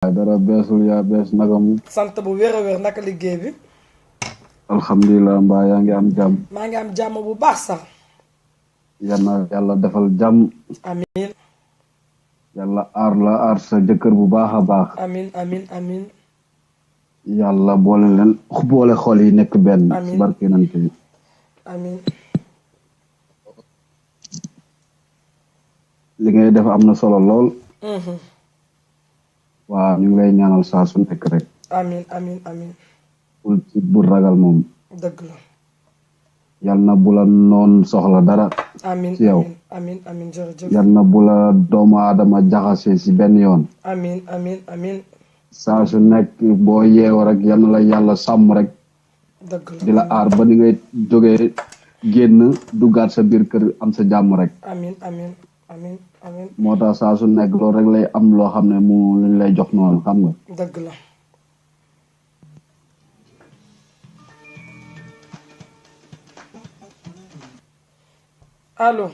dara beesul yaa bees naka mu. sant bu wér a wér naka liggéey bi. alhamdulilah mbaa yaa ngi am jàmm. maa ngi am jàmm bu baax sax. yal na yàlla defal jàmm. amiin. yàlla aar la aar sa jëkkër bu baax a baax. amiin amiin amiin. yàlla boole leen boole xol yi nekk benn. amiin barke nante bi. amiin. li ngay def am na solo lool. waaw ñu ngi lay ñaanal saa su nekk rek. amiin amiin amiin. bul ci bul ragal moom. dëgg la. yal na bu la noon soxla dara. amiin ci yow. amiin amiin jërëjëf. yal na bu la doomu aadama jaxase si benn yoon. amiin amiin amiin. saa su nekk boo yeewoo rek yal na la yàlla sàmm rek. dëgg la di la aar ba ni ngay jógee génn duggaat sa biir kër am sa jàmm rek. amiin amiin amiin amiin. moo tax saa su nekk loolu rek lay am loo xam ne mu luñ lay jox noonu xam nga. dëgg la. allo.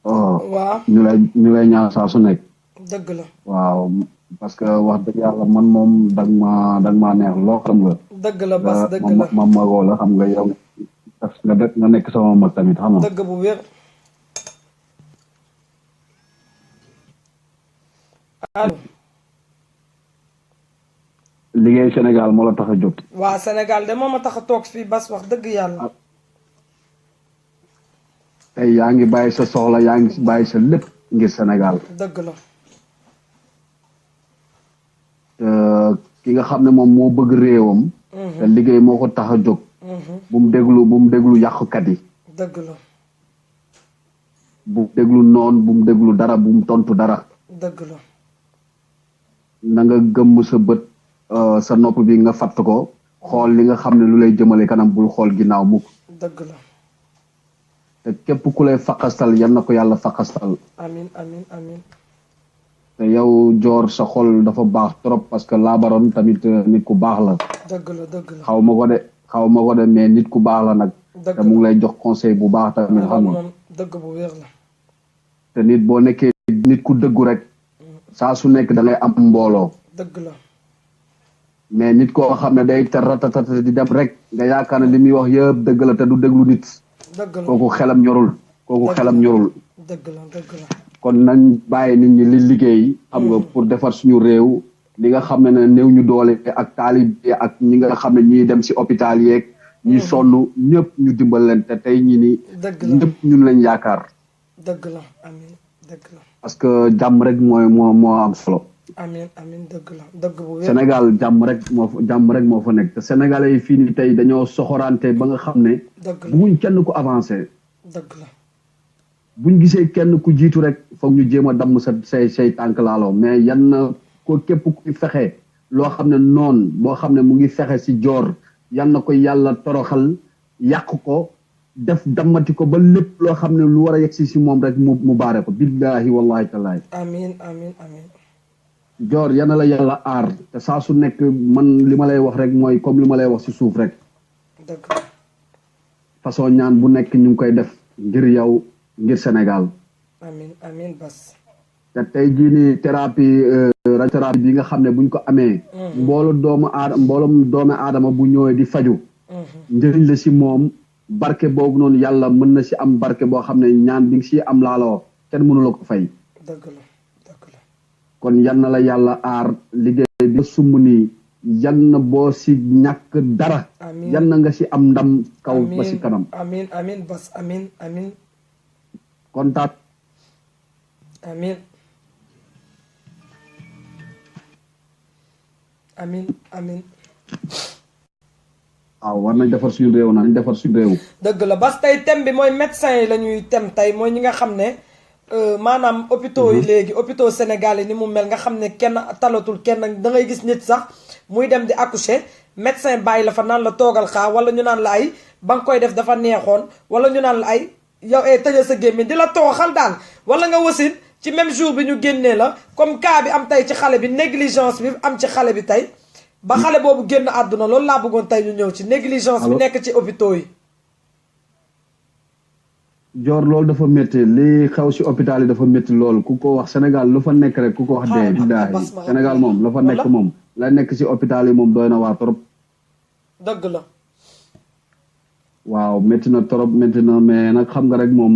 oh waaw. ñu lay ñaan saa su nekk. dëgg la. waaw parce que wax dëgg yàlla man moom dag maa neex loo xam nga. dëgg la bas dëgg la ma magoo la xam nga yow nga nekk sama mag tamit xam nga. dëgg bu wér. allo. liggéey Sénégal moo la tax a jóg. waa Sénégal de moo ma tax a toog fii bas wax dëgg yàlla. tey yaa ngi bàyyi sa soxla yaa ngi bàyyi sa lépp ngir Sénégal. dëgg la. ki nga xam ne moom moo bëgg réewam. te liggéey moo ko tax a jóg. bu mu déglu yàqkat yi. dëgg la. bu mu déglu noon bu mu déglu dara bu mu tontu dara. dëgg la. na nga gëmm sa bët sa nopp bi nga fatt ko xool li nga xam ne lu lay jëmale kanam bul xool ginnaaw mukk. dëgg la. te képp ku lay faqastal yan na ko yàlla faqastal. amiin amiin amiin. te yow Dior sa xol dafa baax trop parce que laabaroon tamit nit ku baax la. dëgg la dëgg la. xaw ma ko de mais nit ku baax la nag. dëgg te mu ngi lay jox conseil bu baax tamit xam nga. moom dëgg bu wér la. te nit boo nekkee nit ku dëggu rek. saa su nekk da ngay am mbooloo. dëgg la. mais nit koo xam ne day taratatata di dem rek nga yaakaar ne li muy wax yëpp dëgg la te du déglu nit. dëgg la kooku xelam ñorul. dëgg la dëgg la. kon nañ bàyyi nit ñi li liggéey. xam nga pour defar suñu réew. li nga xam ne néew ñu doole ak taalibe ak ñi nga xam ne ñiy dem si hôpital yeeg. ñi sonn ñëpp ñu dimbal leen te tey ñi ni dëgg la ñëpp ñun lañ yaakaar. dëgg la amiin dëgg la. parce que jàmm rek moo am solo. amiin amiin dëgg la dëgg bu wér. Sénégal jàmm rek moo fa nekk te sénégalais yi fii nii tey dañoo soxorante ba nga xam ne. dëgg la buñ kenn ku avancé. dëgg la. buñ gisee kenn ku jiitu rek foog ñu jéem a damm say tànk laaloo mais yan na ko képp kuy fexe loo xam ne noon boo xam ne mu ngi fexe si Dior yan na ko yàlla toroxal yàq ko def dammati ko ba lépp loo xam ne lu war a yegg si moom rek mu baare ko billahi wallahi tallahi. amiin amiin amiin. Dior yan na la yàlla aar te saa su nekk man li ma lay wax rek mooy comme li ma lay wax si suuf rek. dëgg. façon ñaan bu nekk ñu ngi koy def ngir yow ngir Sénégal. amiin amiin bas. te tey jii nii thérapie bi nga xam ne buñ ko amee. mbooloo doomu aadama bu ñëwee di faju. njëriñ la si moom barke boobu noonu yàlla mën na si am barke boo xam ne ñaan bi nga si am laaloo kenn mënu la ko fay. dëgg la dëgg la. kon yan na la yàlla aar liggéey bi nga sumb nii yan na boo si ñàkk dara. amiin yan na nga si am ndam kaw ba si kanam. amiin amiin bas amiin amiin. kontaan. amiin. amiin amiin. waaw war nañ defar suñu réew nañ defar suñu réew. dëgg la bas tey thème bi mooy médecin yi la ñuy thème tey mooy ñi nga xam ne maanaam hôpitaux yi léegi hôpitaux Sénégal yi ni mu mel nga xam ne kenn talatul kenn da ngay gis nit sax muy dem di accoucher médecin bàyyi la fa naan la toogal xaar wala ñu naan la ay ba nga koy def dafa neexoon wala ñu naan la ay yow tëjal sa gémmiñ di la tooxal daal wala nga wasin ci même jour bi ñu génnee la comme cas bi am tey ci xale bi négligence bi am ci xale bi tey ba xale boobu génn àdduna loolu laa bëggoon tey ñu ñëw ci négligence bi nekk ci hôpitaux yi. Joor loolu dafa métti li xew si hôpital yi dafa métti loolu ku ko wax Sénégal lu fa nekk rek ku ko wax dee billaahi Sénégal moom la fa nekk moom la nekk si hôpital yi moom doy na waa trop dëgg la waaw métti na trop métti na mais nag xam nga rek moom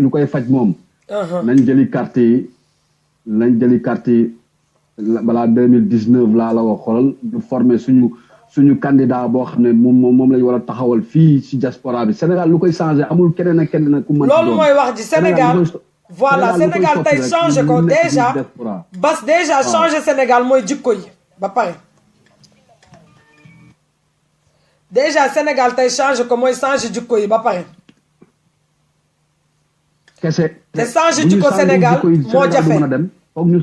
lu koy faj moom nañ jëli carte yi balaa 2019 laa la wax xoolal du former suñu candidat boo xam ne moom lañ war a taxawal fii si diaspora bi Sénégal lu koy changé amul keneen ak keneen ku mën loolu mooy wax ji Sénégal voilà Sénégal tey changé ko déjà bas déjà changé Sénégal mooy jikko yi ba pare déjà Sénégal tey changé ko mooy changé jikko yi ba pare kese te changé jikko Sénégal moo jafe foog ñu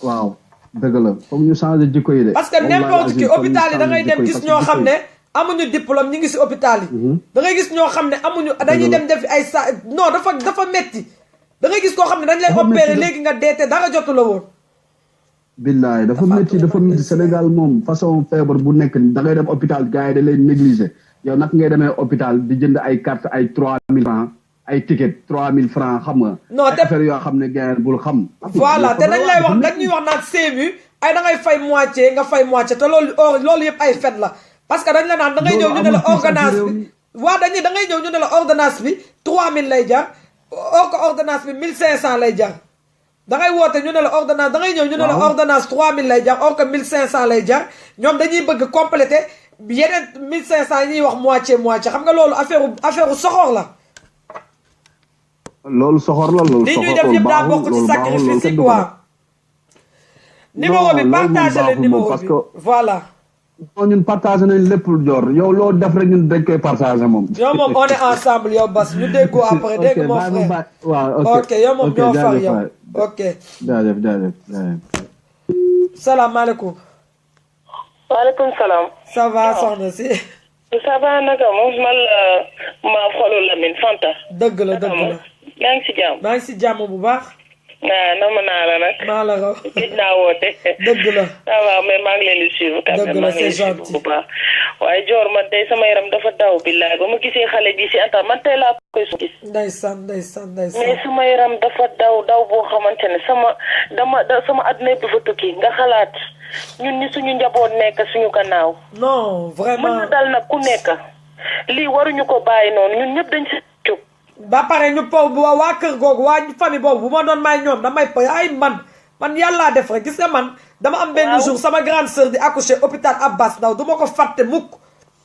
waaw dëgg la foog ñu changer jikko yi de. parce que n'importe qui hôpital yi da ngay dem gis ñoo xam ne amuñu diplôme ñu ngi si hôpital yi. da ngay gis ñoo xam ne amuñu dañuy dem def ay non dafa metti da ngay gis koo xam ne dañ lay opérer léegi nga deete dara jotu la woon. billaay dafa métti Sénégal moom façon feebar bu nekk da ngay dem hôpital gars yi da lay négliger yow nag ngay demee hôpital di jënd ay carte ay 3000 francs ay ticket 3000 francs xam nga. non te affaire yoo xam ne gars bul xam. voilà te dañ lay wax dañuy wax naan CMU ay da ngay fay moitié nga fay moitié te loolu yëpp ay fen la parce que dañ la naan da ngay ñëw ñu ne la ordonnance bi. waaw da ngay ñëw ñu ne la ordonnance bi 3000 lay jar or que ordonnance bi 1500 lay jar. da ngay woote ñu ne la ordonnance da ngay ñëw ñu ne la ordonnance 3000 lay jar or que 1500 lay jar ñoom dañuy bëgg compléter yeneen 1500 yi ñuy wax moitié xam nga loolu affaire soxor la. loolu soxor la loolu li ñuy def yëpp daa bokk ci sacrifice yi quoi. numéro bi partagé leen numéro bi voilà. non ñun partagé nañ lépp joor yow loo def rek ñun dañ koy partagé moom. yow moom on est ensemble yow Bas ñu déggoo après dégg nga mon frère. waaw ok yow moom ñoo far yow ok. jaajëf. salaamaaleykum. waaleykum salaam. ça va soxna si. ça va naka moom man la maa xolu Lamine Fanta. dëgg la. maa ngi si jàmm. maa ngi si jàmm bu baax. nama naa la nag. maa la raw. gëj naa woote. dëgg la. waaw mais maa ngi leen di suivre. dëgg la c'est gentil bu baax. waaye Dior man tey sama yaram dafa daw billaay ba ma gisee xale bi si antam man tey laa koy gis. ndeysaan. mais sama yaram dafa daw boo xamante ne sama adduna yëpp dafa tukki nga xalaat ñun ñi suñu njaboot nekk suñu gannaaw. non vraiment mën na dal nag ku nekk lii waruñu ko bàyyi noonu ñun ñëpp dañ si jóg. ba pare ñu waa kër googu waa famille boobu bu ma doon may ñoom damay ay man yàllaa def rek gis nga man dama am benn jour sama grande sœur di accoucher hôpital Abbas Ndao du ma ko fàtte mukk.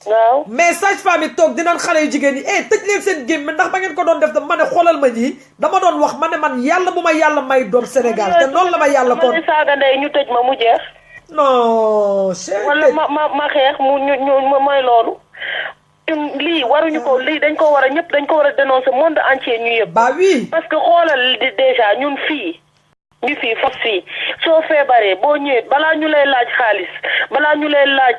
waaw mais sage-femme yi toog dinañ xale yu jigéen yi tëj leen seen gémmiñ ndax ba ngeen ko doon def ma ne xoolal ma ñii dama doon wax ma ne man yàlla bu ma yàlla may doom Sénégal te noonu la ma yàlla kon saaga ndey ñu tëj ma mu jeex. non wala ma xeex ñu mooy loolu. lii waruñu ko lii dañ ko war a ñëpp dañ ko war a dénoncer monde entier ñu yëpp. bah oui parce que xoolal déjà ñun fii fas fii soo feebaree boo ñëwee balaa ñu lay laaj xaalis balaa ñu lay laaj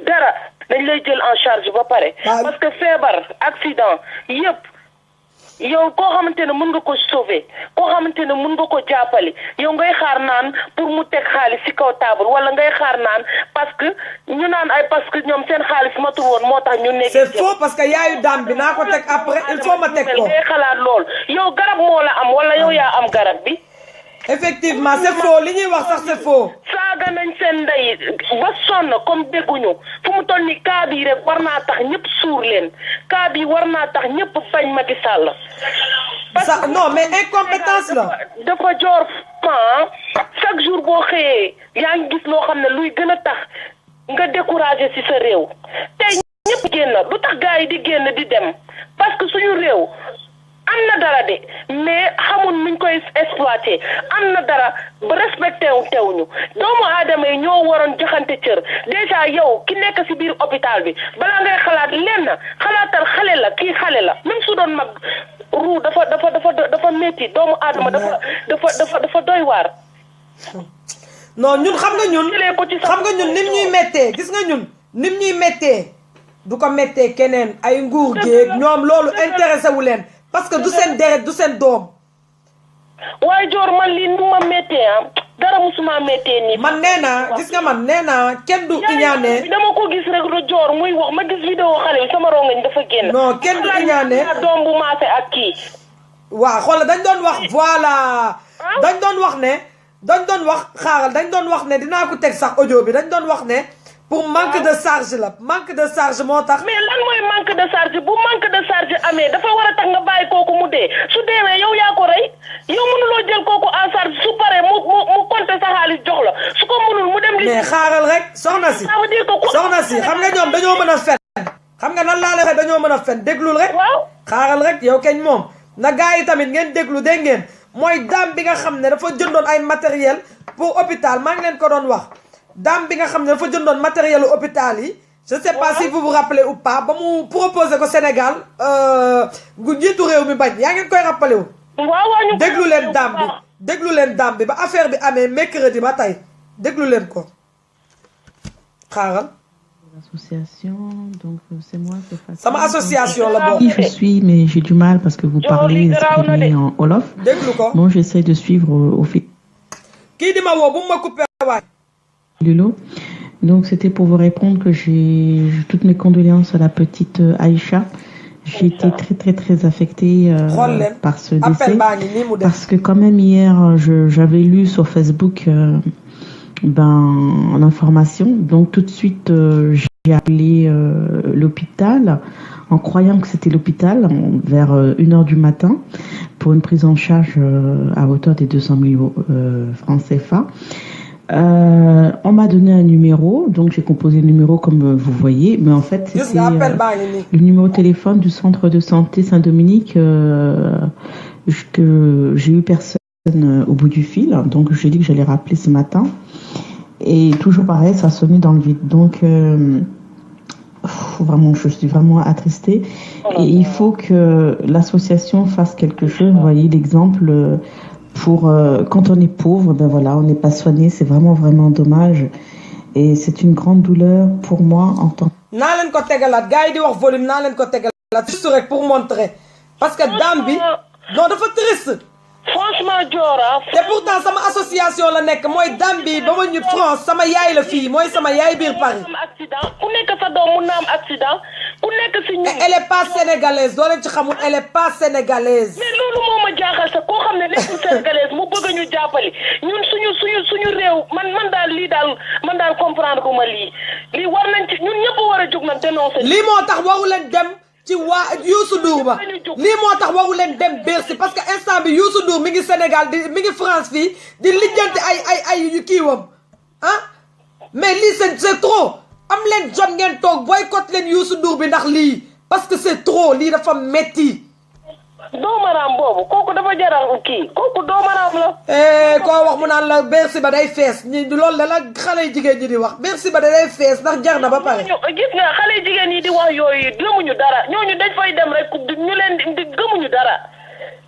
dara dañ lay jël en charge ba pare. parce que feebar accident yëpp yow koo xamante ne mën nga ko sauver koo xamante ne mën nga ko jàppale yow ngay xaar naan pour mu teg xaalis ci kaw table wala ngay xaar naan parce que ñu naan ay parce que ñoom seen xaalis matul woon moo tax ñu nekk. c'est faux parce que yaayu daam bi naa ko teg après il faut ma teg ko. ngay xalaat lool yow garab moo la am wala yow yaa am garab bi. effectivement c'est faux li ñuy wax sax c'est faux. saaga nañ seen ndey ba sonn comme dégguñu fu mu toll ni cas bi rek war naa tax ñëpp suur leen cas bi war naa tax ñëpp bañ Macky Sall. ça non mais incompétence la. dafa joor chaque jour boo xëyee yaa ngi gis loo xam ne luy gën a tax nga découragé ci sa réew tey ñëpp génn lu tax gars yi di génn di dem parce que suñu réew. am na dara de mais xamul nuñ koy exploité am na dara ba respecté tewuñu doomu aadama yi ñoo waroon joxante cër déjà yow ki nekk ci biir hôpital bi balaa ngay xalaat lenn xalaatal xale la kii xale la même su doon mag ruu dafa métti doomu aadama dafa doy waar. non ñun xam nga ñun nim ñuy méttee gis nga ñun nim ñuy méttee du ko méttee keneen ay nguur géeg ñoom loolu intéressé wu leen. parce que du seen deret du seen doom. waaye Dior man lii nu ma méttee dara musuma méttee nii. man nee naa gis nga man nee naa kenn du iñaane. dama ko gis rek lu joor muy wax ma gis vidéo xale bi sama rongañ dafa génn. non kenn du iñaane doom bu maase ak kii. waaw xoolal dañ doon wax voilà. dañ doon wax ne. dañ doon wax xaaral dañ doon wax ne dinaa ko teg sax audio bi dañ doon wax ne. pour manque de charge la manque de charge moo tax. mais lan mooy manque de charge bu manque de charge amee dafa war a tax nga bàyyi kooku mu dee su deewee yow yaa ko rey yow mënuloo jël kooku en charge su paree mu compter sa xaalis jox la su ko mënul mu dem. mais xaaral rek soxna si. soxna si xam nga ñoom dañoo mën a fen. xam nga nan laa lay waxee dañoo mën a fen déglul rek. waaw xaaral rek yow keñ moom na gars yi tamit ngeen déglu dégg ngeen mooy daam bi nga xam ne dafa jëndoon ay matériel pour hôpital maa ngi leen ko doon wax. dame bi nga xam ne dafa jëndoon matériel u hôpital yi je sais pas si vous vous rappelez ou pas ba mu proposé ko Sénégal gu njiitu réew mi bañ yaa ngeen koy rappelé wu waaw déglu leen dame bi déglu leen dame bi ba affaire bi amee mercredi ba tey déglu leen ko xaaral Association, donc c'est moi qui fais sama association la bokk. Qui je suis, mais j'ai du mal parce que vous parlez exprimé en Wolof. déglu ko Bon, j'essaie de suivre au fil. kii di ma woo bu ma coupé waay. Lulo. Donc c'était pour vous répondre que j'ai toutes mes condoléances à la petite Aïcha. J'ai été très affectée par ce décès parce que quand même hier j'avais lu sur Facebook l'information, donc tout de suite j'ai appelé l'hôpital en croyant que c'était l'hôpital vers 1h du matin pour une prise en charge à hauteur des 200 000 francs CFA. On m'a donné un numéro, donc j'ai composé le numéro comme vous voyez, mais en fait c'était le numéro de téléphone du centre de santé Saint-Dominique que j'ai eu personne au bout du fil, donc j'ai dit que j'allais rappeler ce matin et toujours pareil, ça sonnait dans le vide, donc vraiment je suis vraiment attristée et il faut que l'association fasse quelque chose. Vous voyez l'exemple pour quand on est pauvre, ben voilà, on n'est pas soigné, c'est vraiment dommage et c'est une grande douleur pour moi en tant que... naa leen ko tegalaat gars yi di wax volume naa leen ko tegalaat juste rek pour montrer parce que dame bi non dafa triste. franchement Diora. te pourtant sama association la nekk mooy dame bi ba ma ñu France sama yaay la fii mooy sama yaay biir Paris. accident ku nekk sa doom mun na am accident ku nekk si ñun. elle est pas sénégalaise doo leen ci xamul elle est pas sénégalaise. mais loolu moo ma jaaxal sax koo xam ne nekkul sénégalaise mu bëgg ñu jàppale ñun suñu réew man daal lii daal man daal comprendre ko ma lii war nañ ci ñun ñëpp war a jóg nag dénoncer. lii moo tax waru leen dem ci waa Youssou Ndour ba lii moo tax waru leen dem Bercy parce que instant bi Youssou Ndour mi ngi Sénégal mi ngi France fii di lijjanti ay yu kiiwam ah mais lii c'est trop am leen jot ngeen toog boycott leen Youssou Ndour bi ndax lii parce que c'est trop lii dafa metti. doomaraam boobu kooku dafa jaral kii kooku doomaraam la. koo wax mu naan la Bercy ba day fees ñi loolu la xale jigéen ñi di wax Bercy ba day fees ndax jar na ba pare. gis nga xale jigéen yi di wax yooyu gëmuñu dara ñooñu dañ fay dem rek ñu leen di gëmuñu dara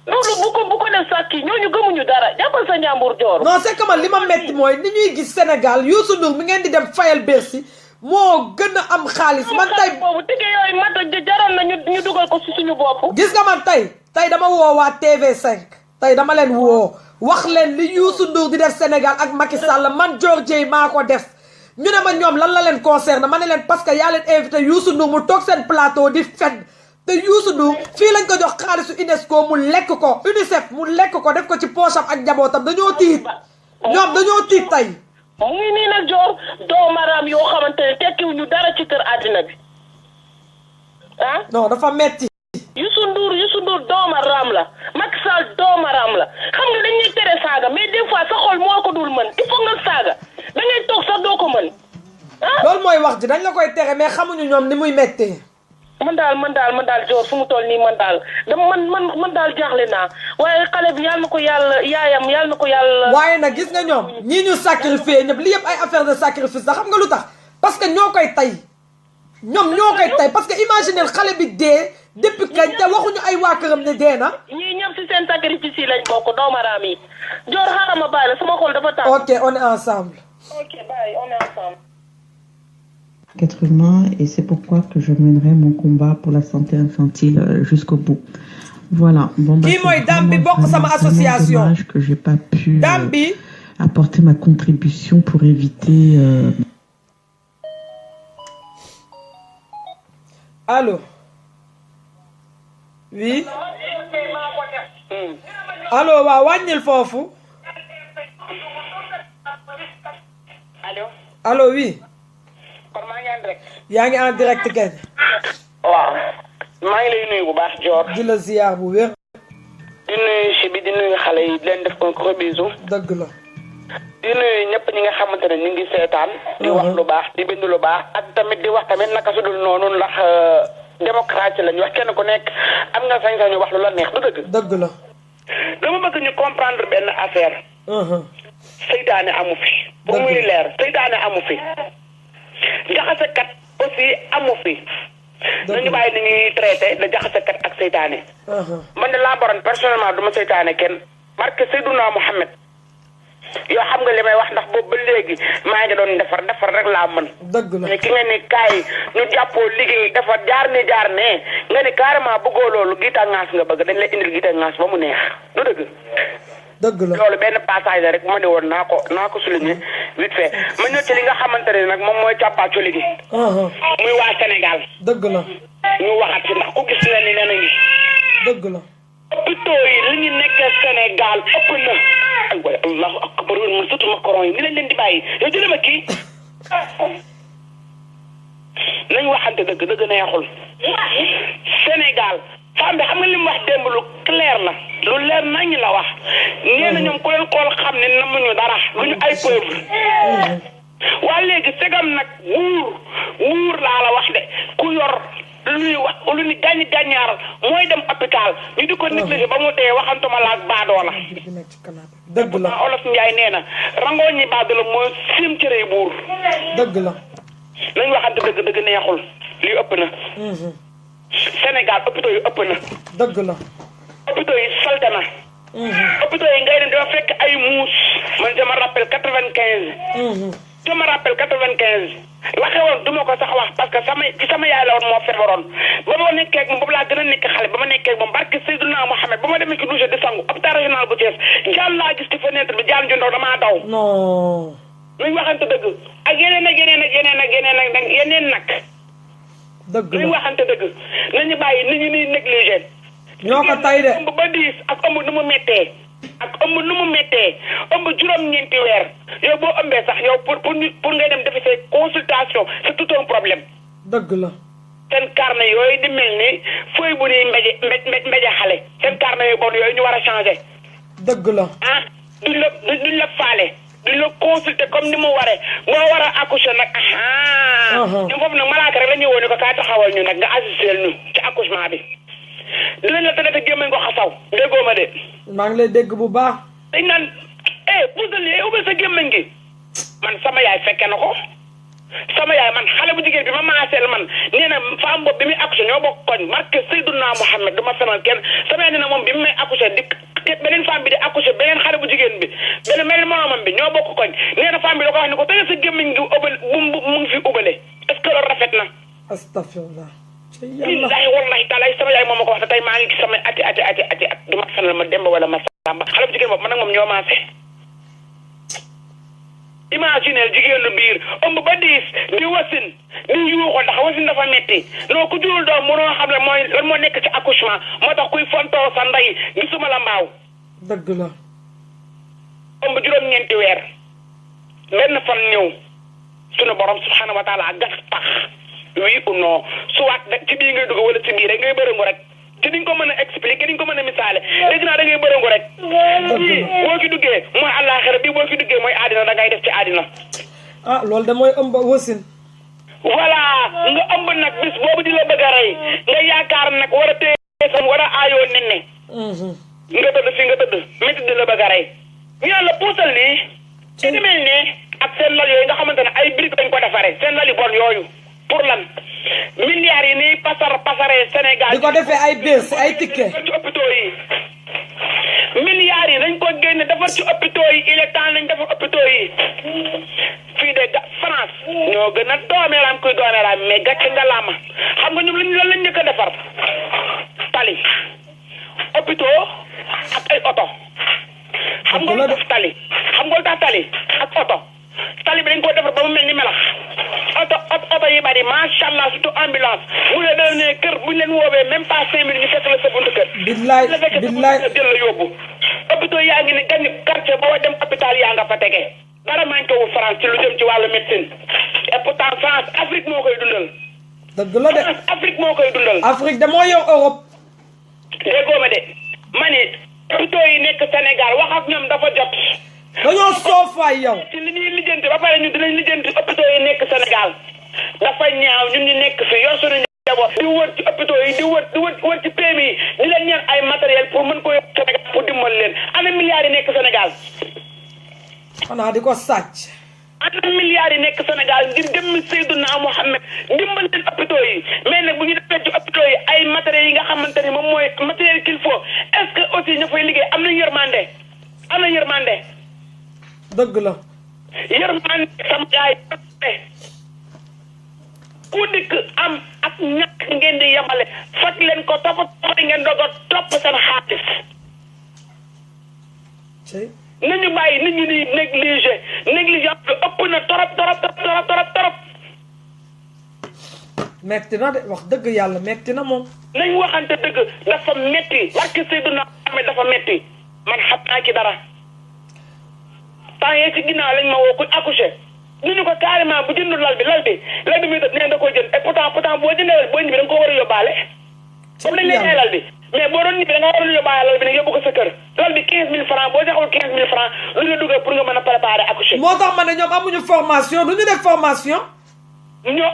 loolu bu ko def sax kii ñooñu gëmuñu dara jàppal sa njàmbur joor. non c'est que man li ma metti mooy ni ñuy gis Sénégal Youssou Ndour mi ngeen di dem fayal Bercy moo gën a am xaalis man tey boobu tigge yooyu mata jaral na ñu dugal ko ci suñu bopp. gis nga man tey dama woo waa TV5 tey dama leen woo wax leen li Youssou Ndour di def Sénégal ak Macky Sall man Dior Dieye maa ko def ñu ne ma ñoom lan la leen concerne ma ne leen parce que yaa leen invité Youssou Ndour mu toog seen plateau di fen te Youssou Ndour fii lañ ko jox xaalisu UNESCO mu lekk ko UNICEF mu lekk ko def ko ci poche am ak njabootam dañoo tiit ñoom dañoo tiit tey. mu ngi nii nag joor doomaraam yoo xamante ne tekkiwuñu dara ci kër àddina bi ah. non dafa metti. Youssou Ndour doomaraam la Macky Sall doomaraam la xam nga dañuy tere saaga mais des fois sa xol moo ko dul mën il faut nga saaga da ngay toog sax doo ko mën ah. loolu mooy wax ji dañ la koy tere mais xamuñu ñoom ni muy mettee. man daal joor fu mu toll nii man daal man daal jaaxle naa waaye xale bi yàlla na ko yaayam yàlla na ko yàlla. waaye nag gis nga ñoom ñii ñu sacrifié ñëpp li yëpp ay affaire de sacrifice la xam nga lu tax parce que ñoo koy tay ñoom ñoo koy tay parce que imaginer xale bi dee depuis kañ te waxuñu ay waa këram ne dee na. ñii ñëpp si seen sacrifice yi lañ bokk doomaraam yi joor xaaral ma bàyyi la sama xol dafa tàng. ok on est ensemble. ok bye on est ensemble. Être humain et c'est pourquoi que je mènerai mon combat pour la santé infantile jusqu'au bout. Voilà. Bon, kii mooy dame bi bokk sama association que j'ai pas pu dame bi apporter ma contribution pour éviter... Allô? Oui? Allô, waaw wàññil foofu. Allô, oui. yaa ngi en direct kenn. waaw maa ngi lay nuyu bu baax Dior. di la ziar bu wér. di nuyu si bi di nuyu xale yi di leen def un gros bisou. dëgg la. di nuyu ñëpp ñi nga xamante ne ñu ngi seetaan. di wax lu baax di bind lu baax ak tamit di wax tamit naka su dul noonu ndax démocratie lañu wax kenn ku nekk am nga sañ-sañu wax lu la neex du dëgg. dëgg la. dama bëgg ñu comprendre benn affaire. seytaane amu fi. pour muy leer seytaane amu fi. jaxasekat aussi amu fi. nañu bàyyi ni ñuy traité da jaxasekat ak seytaane. man de laa boron personnellement du ma seytaane kenn barke Seydouna Mohamed yoo xam nga li may wax ndax boobu ba léegi maa ngi doon defar rek laa mën. dëgg la mais ki nga ni kaay ñu jàppoo liggéey defar jaar ne nga ni carrément bëggoo loolu gita ngaas nga bëgg dañ lay indil gita ngaas ba mu neex du dëgg. dëgg la loolu benn passage la rek ma ne woon naa ko souligner vite fait ma ñëw ci li nga xamante ne nag moom mooy càppaacu liggéey. muy waa Sénégal. dëgg la. ñu waxat ci ndax ku gis na ni nee nañu. dëgg la. hôpitaux yi li ñu nekk Sénégal ëpp na. ay waay allahu akbar man surtout macaron yi ni lañ leen di bàyyi yow jëlee ma kii. nañ waxante dëgg neexul. Sénégal. femme bi xam nga li mu wax démb lu clair la lu leer nañ la wax nee na ñoom ku leen xool xam ne namuñu dara luñu ay pauvre waa léegi segam nag wuur laa la wax de ku yor lu ni gàññaar mooy dem hôpital ñu di ko négligé ba mu dee waxantuma la ak baadoo la dëgg la Olof Njaay nee na rangoo ñi baadoo la mooy sim cëree buur dëgg la nañ waxante dëgg neexul lii ëpp na Sénégal hôpitaux yi ëpp na. dëgg la. hôpitaux yi salte na. hôpitaux yi ngay dem dafa fekk ay muus man je me rappelle 95. je me rappelle 95. waxe woon du ma ko sax wax parce que sama yaay la woon moo feebaroon ba ma nekkee ak moom boobu laa gën a nekk xale ba ma nekkee ak moom barke Seydina Mohamed ba ma demee ci douche di sangu hôpital régional bu Thiès jaan laa gis ci fenêtre bi jaan ju ndaw damaa daw. non. luñ waxante dëgg ak yeneen nag. dëgg la luñ waxante dëgg nañu bàyyi nit ñi ñuy négligé. ñoo ko tay de. ëmb ba 10 ak ëmb nu mu méttee. ëmb juróom-ñeenti weer yow boo ëmbee sax yow pour ngay dem defi say consultation c'est tout un problème. dëgg la. seen carnet yooyu di mel ni fooy bu ñuy mbeje xale seen carnet yu bon yooyu ñu war a changé. dëgg la. ah duñ la faale. duñ la consulter comme ni mu waree moo war a accoucher nag ñoom foofu nag malaaka rek la ñuy woon ko kaa taxawal ñu nag nga assister ñu ci accouchement bi dinañ la tëddee gémmañ ko xasaw déggoo ma de. maa ngi lay dégg bu baax. dañ naan puusal ubbi sa gémmañ gi man sama yaay fekke na ko sama yaay man xale bu jigéen bi ma maaseel man nee na femme boobu bi muy accoucher ñoo bokk koñ marqué Seydouna Mohamed du ma fenal kenn sama yaay nee na moom bi mu may accoucher beneen femme bi di accoucher beneen xale bu jigéen bi beneen moromam bi ñoo bokk koñ nee na femme bi da ko wax ni ko tey sa gémmiñ gi mu ngi fi ubale est-ce que loolu rafet na. astafirullah. billahi wallahi taala sama yaay moom ma ko wax tey maa ngi gis sama ati at du ma fenal ma demba wala ma samba xale bu jigéen boobu man nag moom ñoo maase. imaginez jigéenu biir ëmb ba 10 di wasin di yuuxu ndax wasin dafa metti non ku jurul doom mënoo xam ne mooy lan moo nekk ci accouchement moo tax kuy fontoo sa ndey gisuma la mbaaw. dëgg la. ëmb juróom-ñeenti weer benn fan ñëw sunu borom subhanahu wa taala gas pax oui ou non soit ci bii ngay dugg wala ci bii rek ngay bërëngu rek ci diñ ko mën a expliquer diñ ko mën a misaale léegi naa da ngay bërëngu rek. bii boo ci duggee mooy àllaaxira bii boo ci duggee mooy àddina da ngay def ci àddina. ah loolu de mooy ëmb wasin. voilà nga ëmb nag bis boobu di la bëgg a rey nga yaakaar nag war a téye sam war a aayoo nenne. nga tëdd fi nga tëdd métti di la bëgg a rey. ñu naan la puusal nii. ci demel ne ak seen lal yooyu nga xamante ne ay briques dañ ko defaree seen lali bon yooyu pour lan milliards yi nii pasaree Sénégal. di ko defee ay bés ay ticket. ci hôpitaux yi milliards yi dañ ko génne defar ci hôpitaux yi il est temps nañ defar hôpitaux yi fii de France ñoo gën a doomeeraam kuy doomeeraam mais gàcce nga laama xam nga ñoom lan lañ njëkk a defar tali hôpitaux ak ay oto. xam nga lu tax tali xam nga lu tax tali ak oto tali bi dañ ko defar ba mu mel ni melax oto yi bari macha allah surtout ambulance bu dee dana ne kër buñ leen woowee même pas 5 minutes ñu fekk la sa buntu kër. billaay billaay jël la yóbbu. hôpital yaa ngi ne gañ quartier boo dem hôpital yaa nga fa tege dara manqué wu France ci lu jëm ci wàllu médecine et pourtant France Afrique moo koy dundal. dëgg la de France Afrique moo koy dundal. Afrique de moo yor Europe. déggoo ma de ma ne hôpital yi nekk Sénégal wax ak ñoom dafa jot. dañoo soofaay yow. ci li ñuy lijjanti ba pare ñu dinañ lijjanti hôpital yi nekk Sénégal dafa ñaaw ñun ñu nekk fi yor suñu njaboot di wër ci hôpital yi di wër ci PMI yi di leen ñaan ay matériel pour mën ko yóbbu Sénégal pour dimbal leen ana milliards yi nekk Sénégal. xanaa di ko sàcc. ana milliards yi nekk Sénégal ngir dem Seydina Mohamed dimbal leen hôpital yi mais nag bu ñu defee ci hôpital yi ay matériels yi nga xamante ni moom mooy matériel qu'il faut est-ce que aussi ña fay liggéey am na yërmande am na yërmande. dëgg la. yërmande sama yaay ku dikk am ak ñàkk ngeen di yemale faj leen ko topp ngeen doog a topp seen xaalis. nañu bàyyi nit ñi di négligence bi ëpp na torop. metti na de wax dëgg yàlla metti na moom. nañ waxante dëgg dafa metti barke Seydina Muhammad dafa metti man xam naa ci dara. temps yee ci ginnaaw lañ ma woo ku accouché ñu ko carrément bu jëndul lal bi muy nee da koy jënd et pourtant boo jëndee lal boo ñibbi da nga ko war a yóbbaale. comme dañ lay lal bi mais boo doon ñibbi da nga war a yóbbaale lal bi nag yóbbu ko sa kër lal bi 15000 francs boo joxul 15000 francs lu ñu dugal pour nga mën a préparer accoucher. moo tax ma ne ñoom amuñu formation du ñu def formation. ñoo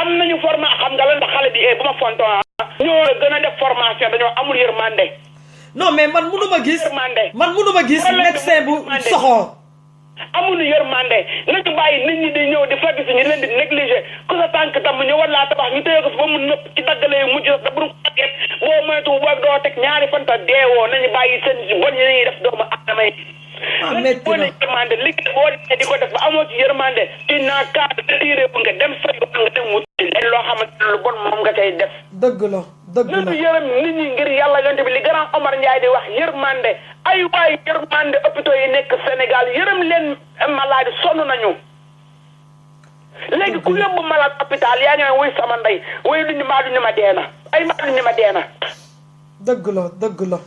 am nañu formation xam nga lan la xale bi bu ma fonton ñoo gën a def formation dañoo amul yërmande. non mais man mënu ma gis médecin bu soxor. amuñu yërmande nañu bàyyi nit ñi di ñëw di fekk si ñu leen di négliger ku sa tànk tam ñu war laa tabax ñu téye ko si ba mu nëpp ci daggalee mujj sax da bu ñu xàggee boo moytu boo doo teg ñaari fanta deewoo nañu bàyyi seen bon yi ñuy def doomu aadama yi. métti na yërmande liggéey boo demee di ko def ba amoo ci yërmande ci naa cadre retiré bu nga dem sa yoon nga dem wuti leen loo xamante ne lu bon moom nga cay def. dëgg la. nañu yërëm nit ñi ngir yàlla yonte bi li grand Omar Ndiaye di wax yërmande ay waay yërmande hôpitaux yi nekk Sénégal yërëm leen malade sonn nañu. léegi ku yóbbu malade hôpital yaa ngi ne wuy sama ndey wuy duñu ma deena ay maa duñu ma deena. dëgg la.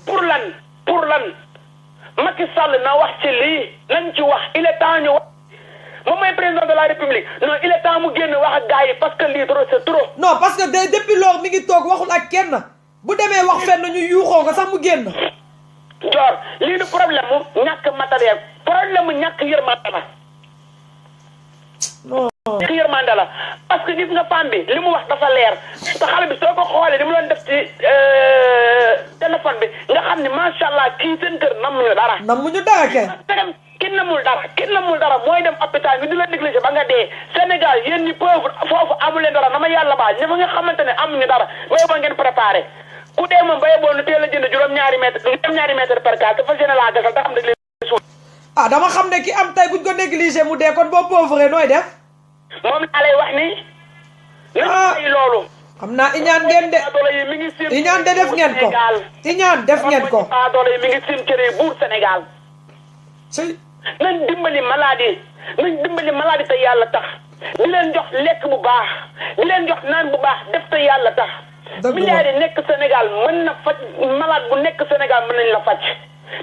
pour lan Macky Sall na wax ci lii nañ ci wax il est temps ñu wax moom mooy président de la République non il est temps mu génn wax ak gars yi parce que lii trop c'est trop. non parce que depuis loolu mi ngi toog waxul ak kenn bu demee wax fenn ñu yuuxoo ko sax mu génn. Dior lii du problème mu ñàkk matériel problème mu ñàkk yërmande la. non. ñàkk yërmande la parce que gis nga femme bi li mu wax dafa leer te xale bi soo ko xoolee li mu doon def ci téléphone bi nga xam ni macha allah kii seen kër namuñu dara. namuñu dara kay. kenn namul dara mooy dem hôpital ñu di la négliger ba nga dee Sénégal yéen ñi pauvre foofu amu leen dara na ma yàlla baal ña fa nga xamante ne amuñu dara booy ba ngeen préparé ku dee moom ba yeboo nu teel a jënd juróom-ñaari mètre per cas te fas yéene laa gasal te xam dañ leen suul. ah dama xam ne ki am tey buñ ko négliger mu dee kon boo pauvre nooy def. moom laa lay wax ni. nañu loolu. xam naa iñaan ngeen de iñaan de def ngeen ko iñaan def ngeen ko. doole yi mi ngi sim cëre buur Sénégal. nañ dimbali maladie te yàlla tax di leen jox lekk bu baax di leen jox naan bu baax def te yàlla tax. milliards yi nekk Sénégal mën na faj malade bu nekk Sénégal mën nañ la faj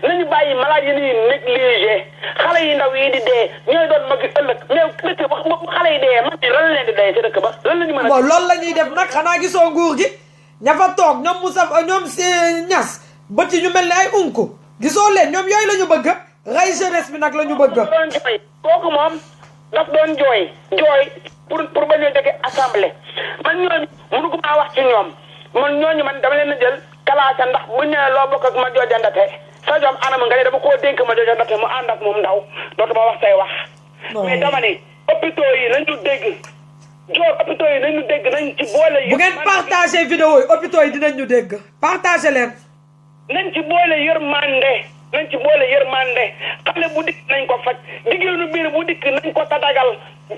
nañu bàyyi malade yi ñuy négligé xale yi ndaw yi di dee ñooy doon mag ëllëg mais dëkk wax xale yi dee man lan leen di dee ci dëkk ba lan la ñu mën a. bon loolu la ñuy def nag xanaa gisoo nguur gi ña fa toog ñoom Moussa ñoom si ñas bët yi ñu mel ni ay unku gisoo leen ñoom yooyu la ñu bëgg rey jeunesse bi nag la ñu bëgg. kooku moom daf doon jooy pour bañ a jóge assemblée man ñooñu mënu ko maa wax ci ñoom man dama leen a jël kalaasa ndax bu ñu loo bokk ak ma jooja ndate sa jom anam nga ne dama koo dénk ma jooja ndate mu ànd ak moom ndaw dootuma wax say wax. mais dama ne hôpitaux yi nañu dégg Dior hôpitaux yi nañu dégg nañ ci boole. bu ngeen partagé vidéo yi hôpitaux yi dinañ ñu dégg partagé leen. nañ ci boole yërmande. nañ ci boole yërmande xale bu dikk nañ ko faj jigéenu biir bu dikk nañ ko tadagal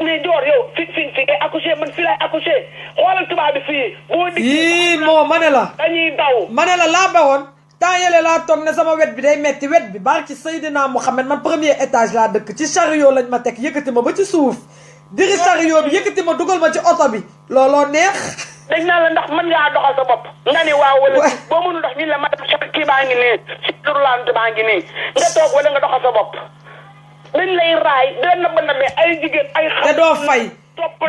mais Dior yow fi ngay accouché man fi lay accouché xoolal tubaab bi fii boo dikk yii moo ma ne la dañuy daw ma ne la laa bawoon temps yële laa toog ne sama wet bi day metti wet bi barki Seydina Mouhamed man premier étage laa dëkk ci chariot lañ ma teg yëkkati ma ba ci suuf diri chariot bi yëkkati ma dugal ma ci oto bi looloo neex. dañ naa la ndax mën ngaa doxal sa bopp nga ni waaw wala boo mënul dox ñu la madame kii baa ngi nii si durlant baa ngi nii nga toog wala nga doxal sa bopp dañ lay raay dina nëbb nëbb ay jigéen ay xam te doo fay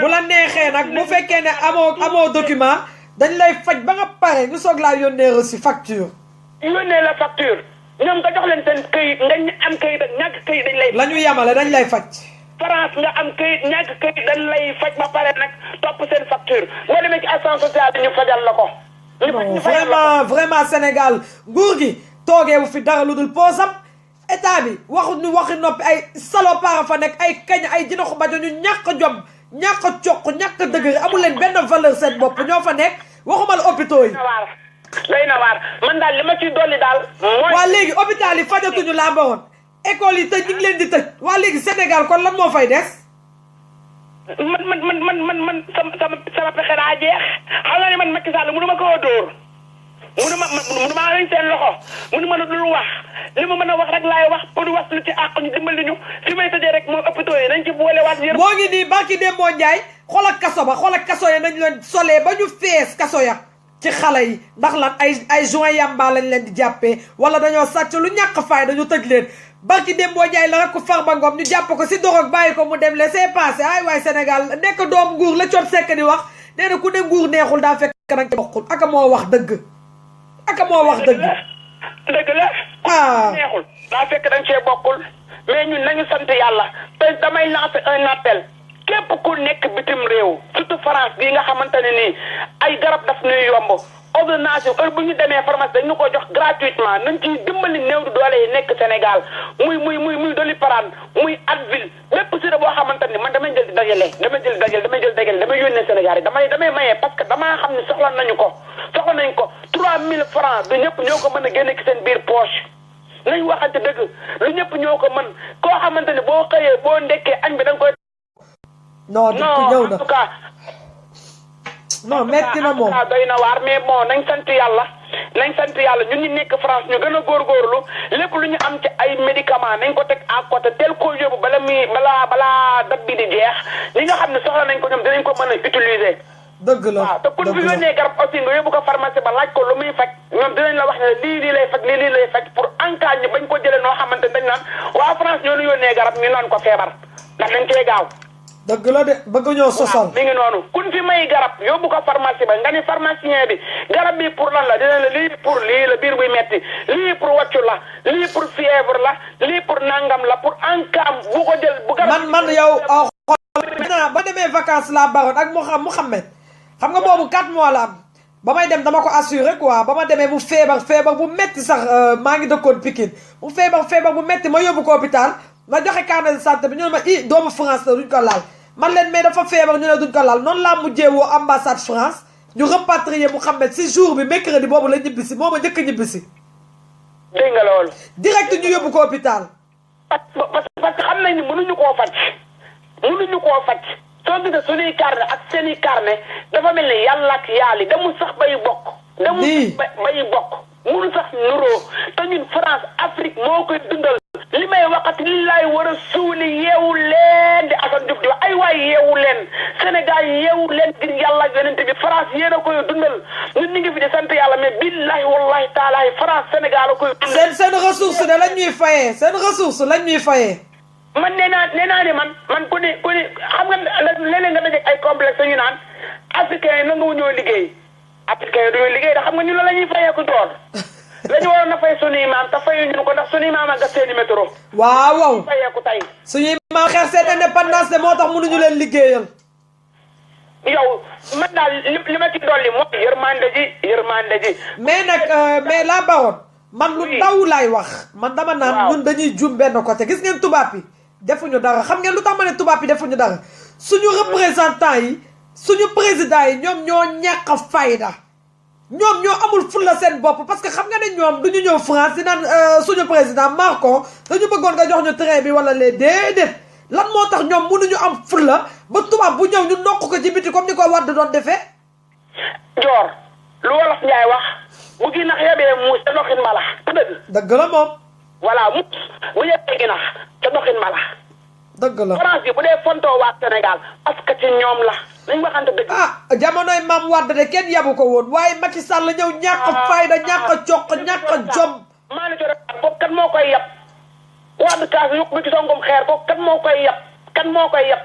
bu la neexee nag bu fekkee ne amoo document dañ lay faj ba nga pare ñu soog laa yónnee reçu facture. yónnee la facture ñoom nga jox leen seen këyit nga am këyit ak ñàkk këyit dañ lay. la ñu yemale dañ lay faj. France nga am këyit ñàkk këyit dañ lay faj ba pare nag topp seen facture boo demee ci assistance sociale ñu fajal la ko. non vraiment Sénégal nguur gi toogee bu fi dara lu dul poosam état bi waxi noppi ay salopard fa nekk ay kañ ay jinaxu bajo ñu ñàkk jom ñàkk coq ñàkk dëgër amul leen benn valeur seen bopp ñoo fa nekk waxumal hôpitaux yi. doy na waar man daal li ma ciy dolli daal. mooy waa léegi hôpital yi fajatuñu laa bawoon école yi tëj ñu ngi leen di tëj waa léegi Sénégal kon lan moo fay des. man sama pexe daa jeex xam nga ne man Macky Sall mënu ma koo dóor mënu ma lañ seen loxo mënu ma dul wax li ma mën a wax rek laay wax pour wax lu ci àq ñu dimbali ñu fi may tëjee rek mooy hôpitaux yi nañ ci boolewaat yëpp. moo ngi nii barki Demba Ndiaye xoolal kaso ba xoolal kaso ya nañ leen solee ba ñu fees kaso ya ci xale yi ndax lan ay joint yamba lañ leen di jàppee wala dañoo sàcc lu ñàkk fay dañu tëj leen barki Demba Ndiaye la rek ko Farba Ngom ñu jàpp ko si dorog bàyyi ko mu dem laisser passer ay waay Sénégal nekk doom nguur la coot sekk di wax nee na ku ne nguur neexul daa fekk nag ci bokkul aka moo wax dëgg aka moo wax dëgg. dëgg la. neexul daa fekk dañ cee bokkul mais ñun nañu sant yàlla te damay lancer un appel képp ku nekk bitim réew surtout France bii nga xamante ne nii ay garab daf ñuy yomb ordonnance heure bu ñu demee pharmacie dañu ko jox gratuitement nañ ciy dimbali néew di doole yi nekk Sénégal muy Doliprane muy Advil lépp si boo xamante ni man damay jël dajale damay yónnee Sénégal yi damay maye parce que damaa xam ne soxla nañ ko 3000 francs du ñëpp ñoo ko mën a génne ci seen biir poche nañ waxante dëgg lu ñëpp ñoo ko mën koo xamante ni boo xëyee boo ndekkee añ bi da nga koy. non ñëw na en tout cas. non metti na moom doy na waar mais bon nañ sant yàlla ñun ñu nekk France ñu gën a góorgóorlu lépp lu ñu am ci ay médicaments nañ ko teg à côté tel ko yóbbu balaa date bi di jeex ñi nga xam ne soxla nañ ko ñoom dinañ ko mën a utiliser. dëgg la waaw te ku fi yónnee garab aussi nga yóbbu ko pharmacie ba laaj ko lu muy faj ñoom dinañ la wax ne lii lay faj pour en cas ñu bañ ko jëlee noo xamante dañ naan waa France ñoo ñu yónnee garab ñu naan ko feebar ndax dañ cee gaaw. dëgg la de bëgg ñoo sosal. mi ngi noonu kun fi may garab yóbbu ko pharmacie ba nga ni pharmacien bi garab bi pour lan la dina la lii pour lii la biir buy metti lii pour wàccu la lii pour fièvre la lii pour nangam la pour en cas bu ko jël bu garab man yow xool ba demee vacances laa baroon ak Mouhamed xam nga boobu 4 mois la am ba may dem dama ko assuré quoi ba ma demee mu feebar bu metti sax maa ngi dëkkoon Pikine mu feebar bu metti ma yóbbu ko hôpital ma joxe carnet de santé bi ñu ne ma doomu France la duñ ko laal man leen mais dafa feebar ñu ne duñ ko laal noonu laa mujjee woo ambassade France ñu rapatrier Mouhamed si jour bi mercredi boobu la ñibbisi moo ma njëkk a ñibbisi. dégg nga loolu. direct ñu yóbbu ko hôpital. parce que xam nañ ni mënuñu koo faj soo gisee suñuy carnet ak seen i carnet dafa mel ni yàlla ak yaali demul sax bay bokk. bay bokk mënu sax nuroo te ñun France Afrique moo koy dundal. li may waxati li laay war a suuli yeewu leen di Assane Diouf di wax ay waay yeewu leen Sénégal yeewu leen ngir yàlla ak yonent bi France yéen a koy dundal ñun ñu ngi fi di sant yàlla mais billahi wallahi taalahi France Sénégal a koy dundal. seen ressource de lañ ñuy fayee seen ressource lañ ñuy fayee. man nee naa ne man ku ne xam nga léeg-léeg nga dajeeg ay complexe ñu naan africain yi nangu ñoo liggéey africain yi duñu liggéey da xam nga ñu la ñuy fayee ko door. lañu waroon a fay suñuy maam te fayuñu ko ndax suñuy maam a gas seeni métro. waaw fayeeku tey. suñuy maam xeex seen indépendance de moo tax mënuñu leen liggéeyal. yow man daal li ma ci dolli mooy yërmande ji. mais nag mais laa bawoon. man lu ndaw laay wax. man dama naan ñun dañuy juum benn côté gis ngeen tubaab yi defuñu dara xam ngeen lu tax ma ne tubaab yi defuñu dara suñu représentant yi suñu président yi ñoom ñoo ñàkk fayda. ñoom ñoo amul fulla seen bopp parce que xam nga ne ñoom duñu ñëw France di naan suñu président Macron dañu bëggoon nga jox ñu train bi wala les déedéet lan moo tax ñoom mënuñu am fulla ba tubaab bu ñëw ñu nokk ko ci biti comme ni ko Wade doon defee. Joor lu wolof Njaay wax bu gi nax yebee muus te doxin mala dëgg dëgg la moom voilà muus bu yebee gi nax te doxin mala dëgg la France yi bu dee fontoo waa Sénégal parce que ci ñoom la nañ waxante dëgg jamonoy Maam Wade de kenn yabu ko woon waaye Macky Sall ñëw ñàkk fayda ñàkk coq ñàkk jom maa ni coro boobu kan moo koy yab Wade kaas yukk bi ci songum xeer boobu kan moo koy yab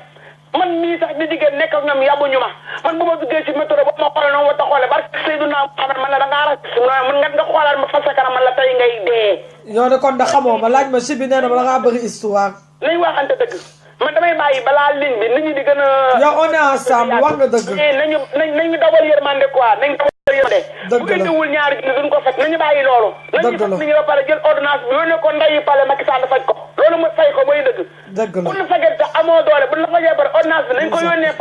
man mii sax di jigéen nekk ak ñoom yabuñu ma man bu ma duggee ci métro ba ma xoole noonu wa ta xoole barke Seydina Muhammad man la da ngaa ras mun nga xoolal ma fa sa kanam man la tey ngay dee ñoo ne kon da xamoo ma laaj ma si bi nee na ma da ngaa bëri histoire nañ waxante dëgg man damay bàyyi balaa ligne bi nit ñi di gën a yow on est ensemble wax nga dëgg nañu dawal yërmande quoi nañ dawal yërmande bu ngeen diwul ñaari junni duñ ko faj nañu bàyyi loolu nañu faj nit ñi ba pare jël ordonnance bi yónnee ko ndayi pale Macky Sall faj ko loolu mu fay ko mooy dëgg dëgg la bu ñu fajee sax amoo doole bu ñu la fajee pare ordonnance bi nañ ko yónnee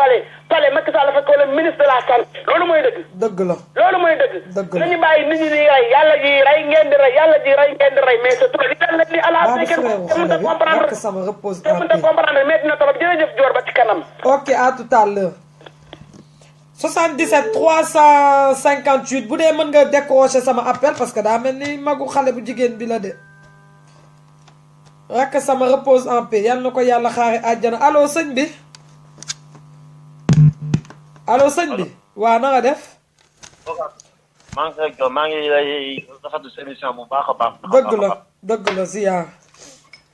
pale Macky Sall faj ko le ministre de la santé loolu mooy dëgg dëgg la loolu mooy dëgg nañu bàyyi nit ñi di rey yàlla ji rey ngeen di rey yàlla ji rey ngeen di rey mais c'est trop li dal ni à la fin kenn mënut a comprendre sama repose kenn mënut a comprendre mais dina trop jërëjëf Dior ba ci kanam ok à tout à l'heure 77 358 bu dee mën nga décrocher sama appel parce que daa mel ni magu xale bu jigéen bi la de rakk sama repose en paix yal na ko yàlla xaare àjjana allo sëñ bi allo sëñ bi waaw na nga def maa ngi lay rafetlu sa émission bu baax a baax dëgg la ziar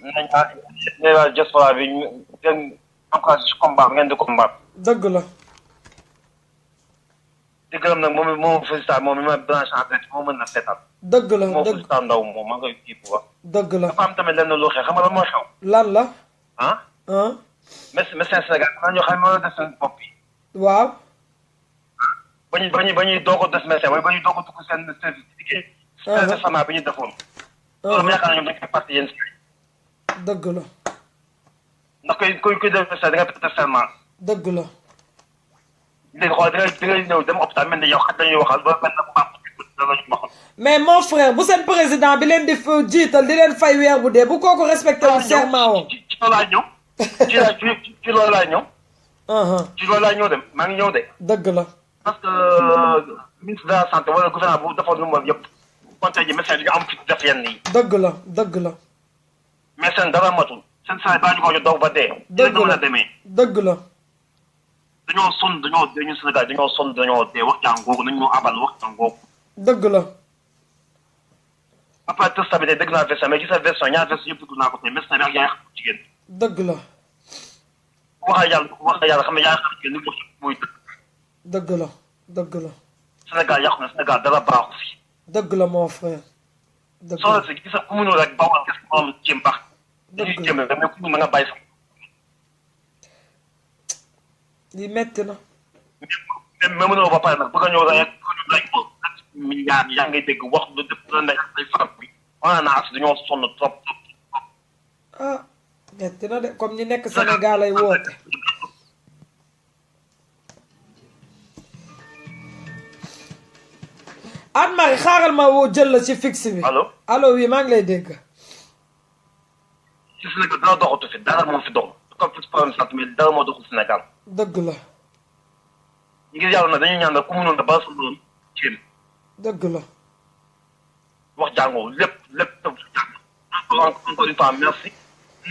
nañ waa diaspora bi ngeen encouragé ci combat ngeen di combat dëgg la di gërëm nag moom félicité moom mi ma branché en fait moo mën na seetal dëgg la moo félicité ndaw moom maa ngi koy kii bu wax dëgg la dafa am tamit lenn lu xew xam nga lan moo xew lan la médecin Sénégal am na ñoo xam ne moo def seen bopp yi waaw ba ñuy doog a def médecin wala ba ñuy doog a dugg seen service di liggéey service sama bi ñu defoon loolu yaakaar na ñoom dañ koy parti yéen si dëgg la ndax kuy def médecin da nga def serment dëgg la léegi xool da ngay ñëw dem hôpital mel ni yow xaj dañuy waxal ba benn bu baax danañu waxal mais mon frère bu seen président bi leen di jiital di leen fay weer bu dee bu kooku respecté wu serment woon ci loolu laay ñëw ci loolu laay ñëw ci loolu laay ñëw de maa ngi ñëw de dëgg la parce que ministre de la santé wala gouvernement bu defoon lu mu war yëpp konte ji médecin di nga am fit def yenn yi dëgg la mais seen dara matul seen saa yi baa ñu ko daw ba dee dëgg la a demee dëgg la dañoo sonn dañu Sénégal dañoo sonn dañoo dee waxtaan googu nañ ñu abal waxtaan googu dëgg la après test bi dégg naa version mais gis naa version ñaar version yëpp dugg naa ko tey médecin bi ak yaay xam jigéen dëgg la wax yàlla xam ne yaay xam jigéen ni mu muy dëgg la Sénégal yàqu na Sénégal dara baaxu fi dëgg la mon frère dëgg la soxna si gis ku mu ñëw rek bawal gis moom jéem baax dañuy jéem rek mais ku mu na nga bàyyi sax li metti na mais mënoo ba pare nag bëgg a ñëw rek rek yaa ngay dégg wax lu def la nekk ay faram bi wana naa as dañoo sonn trop metti na de comme ñi nekk Sénégal ay woote Anne-Marie xaaral ma woo jël la ci fixe bi allo oui maa ngi lay dégg ci Sénégal dara doxatu fi dara moo fi dox comme plus problème sant mais dara moo doxul Sénégal dëgg la ngir yàlla na dañuy ñaan ku mënoon a ba suñu jéem dëgg la wax jàngoo lépp encore une fois merci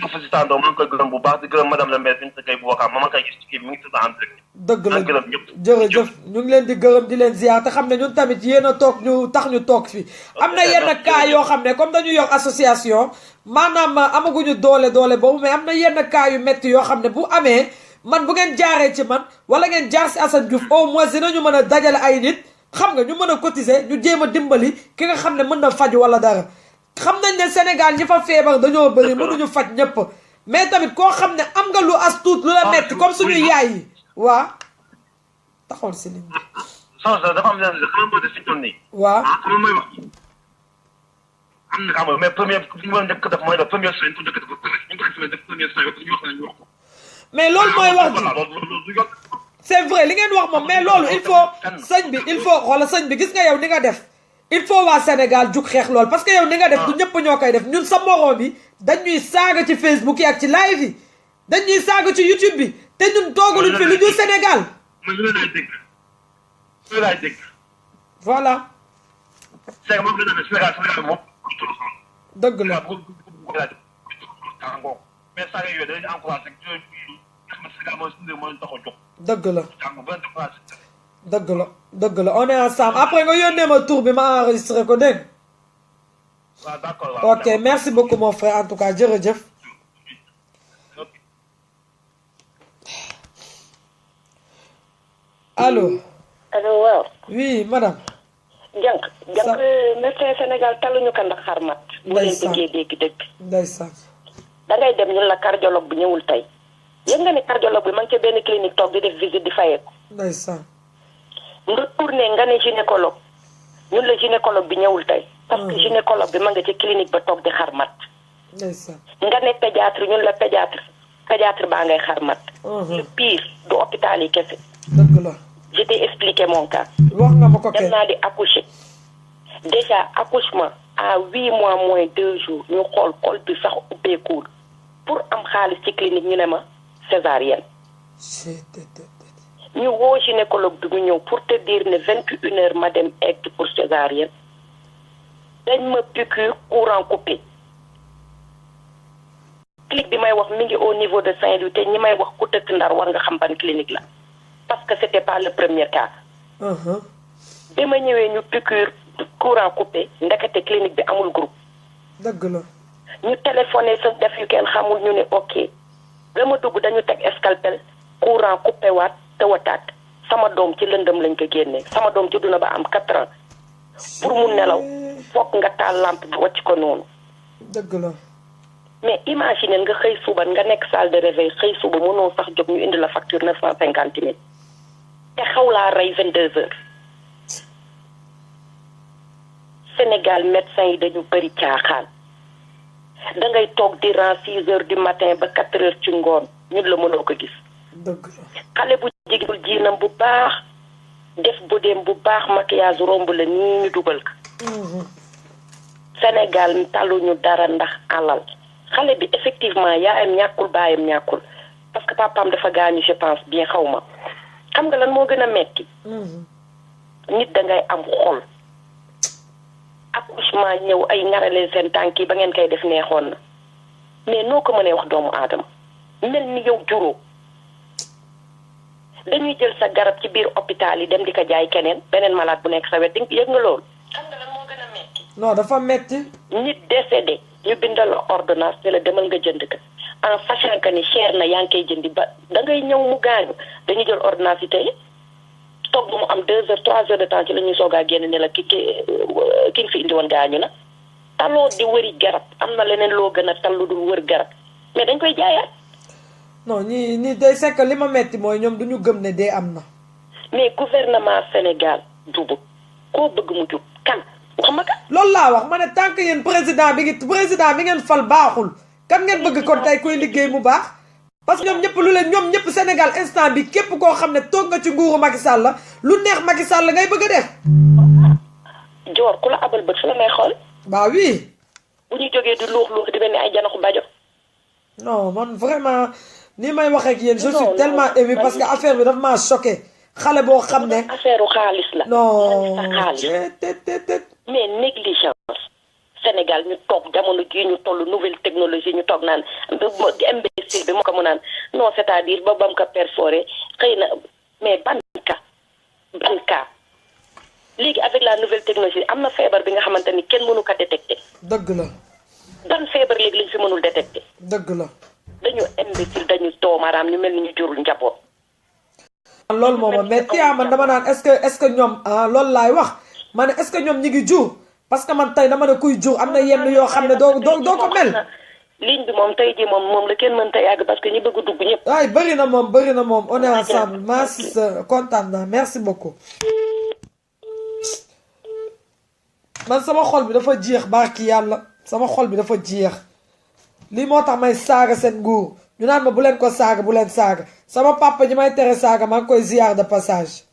ñu fa si tàndoo maa ngi koy gërëm bu baax di gërëm madame la maire Binta Gueye bu Wakaam ma koy gis ci kii mi ngi tudd en direct dëgg la gërëm ñëpp jërëjëf ñu ngi leen di gërëm di leen ziar te xam ne ñun tamit yéen a toog ñu tax ñu toog fi am na yenn cas yoo xam ne comme dañu yor association maanaam amaguñu doole boobu mais am na yenn cas yu métti yoo xam ne bu amee man bu ngeen jaaree ci man wala ngeen jaar si Assane Diouf au moins dinañu mën a dajale ay nit xam nga ñu mën a cotiser ñu jéem a dimbali ki nga xam ne mën na faju wala dara xam nañ ne Sénégal ñi fa feebar dañoo bëri mënuñu faj ñëpp mais tamit koo xam ne am nga lu as tuut lu la metti comme suñu yaay yi waa taxawal si ligne bi soxna dafa am leen xam nga si toll nii waaw xam mooy wax am na xam nga mais premier li ma njëkk def mooy la première semaine pour njëkk def ñu ko def première semaine ñu wax nañu wax ko mais loolu mooy wax ji c'est vrai li ngeen wax moom mais loolu il faut sëñ bi il faut xoola sëñ bi gis nga yow ni nga def il faut waa Sénégal jug xeex lool parce que yow ni nga def du ñëpp ñoo koy def ñun sa moroom bi dañuy saaga ci Facebook yi ak ci live yi dañuy saaga ci YouTube bi te ñun toogaluñ fi lu ñu Sénégal man lu laay dégg voilà c'est que moom la ñu Sénégal moom. dëgg la mais saa yooyu dañuy encouragé Sénégal mooy tax a jóg. dëgg la dëgg la dëgg la on est ensemble après nga yónnee ma tour bi ma enregistré ko dégg waaw d'accord waaw. ok merci beaucoup mon frère en tout cas jërëjëf. allo. allo waaw. oui madame. jànk médecin Sénégal taluñu ko ndax xarmat. bu leen bëggee dégg dëgg. ndeysaan. da ngay dem ñun la cardiologue bi ñëwul tey. yëg nga ni cardiologue bi ma ngi ca benn clinique toog di def visite di fayeeku. ndeysaan. nga tourné nga ne gynécologue ñun la gynécologue bi ñëwul tey. parce que gynécologue bi ma nga ci clinique ba toog di xarmat. ndeysaan. nga ne pédiatre ñun la pédiatre baa ngay xarmat. le pire du hôpital yi kese. dëgg la. je t'ai expliqué mon cas. wax nga ma ko dem naa di accoucher déjà accouchement à 8 mois moins 2 jours ñu xool col bi sax ubbeekuwul pour am xaalis ci clinique ñu ne ma césarienne. ñu woo gynécologue bi mu ñëw pour te dire ne 21 heures ma dem egg pour césarienne dañ ma piqûre courant coupé. clinique bi may wax mi ngi au niveau de Saint-Louis te ñi may wax ku dëkk Ndar war nga xam ban clinique la parce que c'était pas le premier cas. bi ma ñëwee ñu piqûre courant coupé ndekete clinique bi amul groupe. dëgg la. ñu téléphoné sa def yu kenn xamul ñu ne ok dama dugg dañu teg scalpel courant coupé waat tawataat sama doom ci lëndëm lañ ko génnee sama doom ci duna ba am 4 ans pour mu nelaw fokk nga taal lampe bi wàcc ko noonu. dëgg la. mais imagine nga xëy suba nga nekk salle de réveil xëy suba mënoo sax jóg ñu indi la facture 950 000 te xaw laa rey 22 heures. Sénégal médecins yi dañu bëri caaxaan da ngay toog di rang 6 heures du matin ba 4 heures ci ngoon ñun la mënoo ko gis. dëgg la. xale bu jigéen jiinam bu baax def bodéem bu baax maquillage romb la nii ñu dugal ko. Sénégal taluñu dara ndax alal xale bi effectivement yaayam ñàkkul baayam ñàkkul parce que papaam dafa gaañu je pense bien xaw ma xam nga lan moo gën a metti nit da ngay am xol. accouchement ñëw ay ngarale seen tànk yi ba ngeen koy def neexoon na mais noo ko mënee wax doomu aadama mel ni yow juróo dañuy jël sa garab ci biir hôpital yi dem di ko jaay keneen beneen malade bu nekk sa wet di yëg nga loolu. xam nga lan moo gën a metti. non dafa metti. nit décédé ñu bindal la ordonnance ne la demal nga jënd ko en sachant que ni cher na yaa ngi koy jëndi ba da ngay ñëw mu gaañu dañuy jël ordonnance yi tey toog mu am 2 heures 3 heures de temps ci la ñuy soog a génn ne la ki fi indi woon gaañu na taloo di wëri garab am na leneen loo gën a tal lu dul wër garab mais dañ koy jaayaat. non ñii day sekk li ma metti mooy ñoom duñu gëm ne dee am na. mais gouvernement Sénégal jubut koo bëgg mu jub kan wax ma ka. loolu laa wax ma ne tant que yéen président bi ngeen fal baaxul kan ngeen bëgg kon tey koy liggéey mu baax. parce que ñoom ñëpp Sénégal instant bi képp koo xam ne toog nga ci nguuru Macky Sall la lu neex Macky Sall ngay bëgg a def. Joor ku la abal bët fu la may xool. bah oui. bu ñu jógee di luux di mel ni ay janaxu bajo. non man vraiment ni may waxee ak yéen je suis tellement ému parce que affaire bi dafa maa choqué xale boo xam ne. affaire xaalis la. non mais négligence. Sénégal ñu toog jamono jii ñu toll nouvelle technologie ñu toog naan imbécile bi moo ko mu naan non c'est-à-dire ba bam ko perforé xëy na mais ban cas léegi avec la nouvelle technologie am na feebar bi nga xamante ni kenn mënu ko détecté. dëgg la. ban feebar léegi lañ fi mënul détecté. dëgg la. dañu imbécile dañu toomaraam ñu mel ni ñu jurul njaboot. loolu moom mais tiyaa man dama naan est-ce que ñoom loolu laay wax ma ne est-ce que ñoom ñi ngi jur. parce que man tey dama ne kuy jur am na yenn yoo xam ne doo ko mel. ligne bi moom tey jii moom la kenn mënta yàgg parce que ñi bëgg dugg ñëpp. ay bëri na moom on est ensemble ma sister kontaan naa merci beaucoup. man sama xol bi dafa jeex barki yàlla sama xol bi dafa jeex lii moo tax may saaga seen nguur ñu naan ma bu leen ko saaga bu leen saaga sama papa ji may tere saaga maa ngi koy ziar de passage.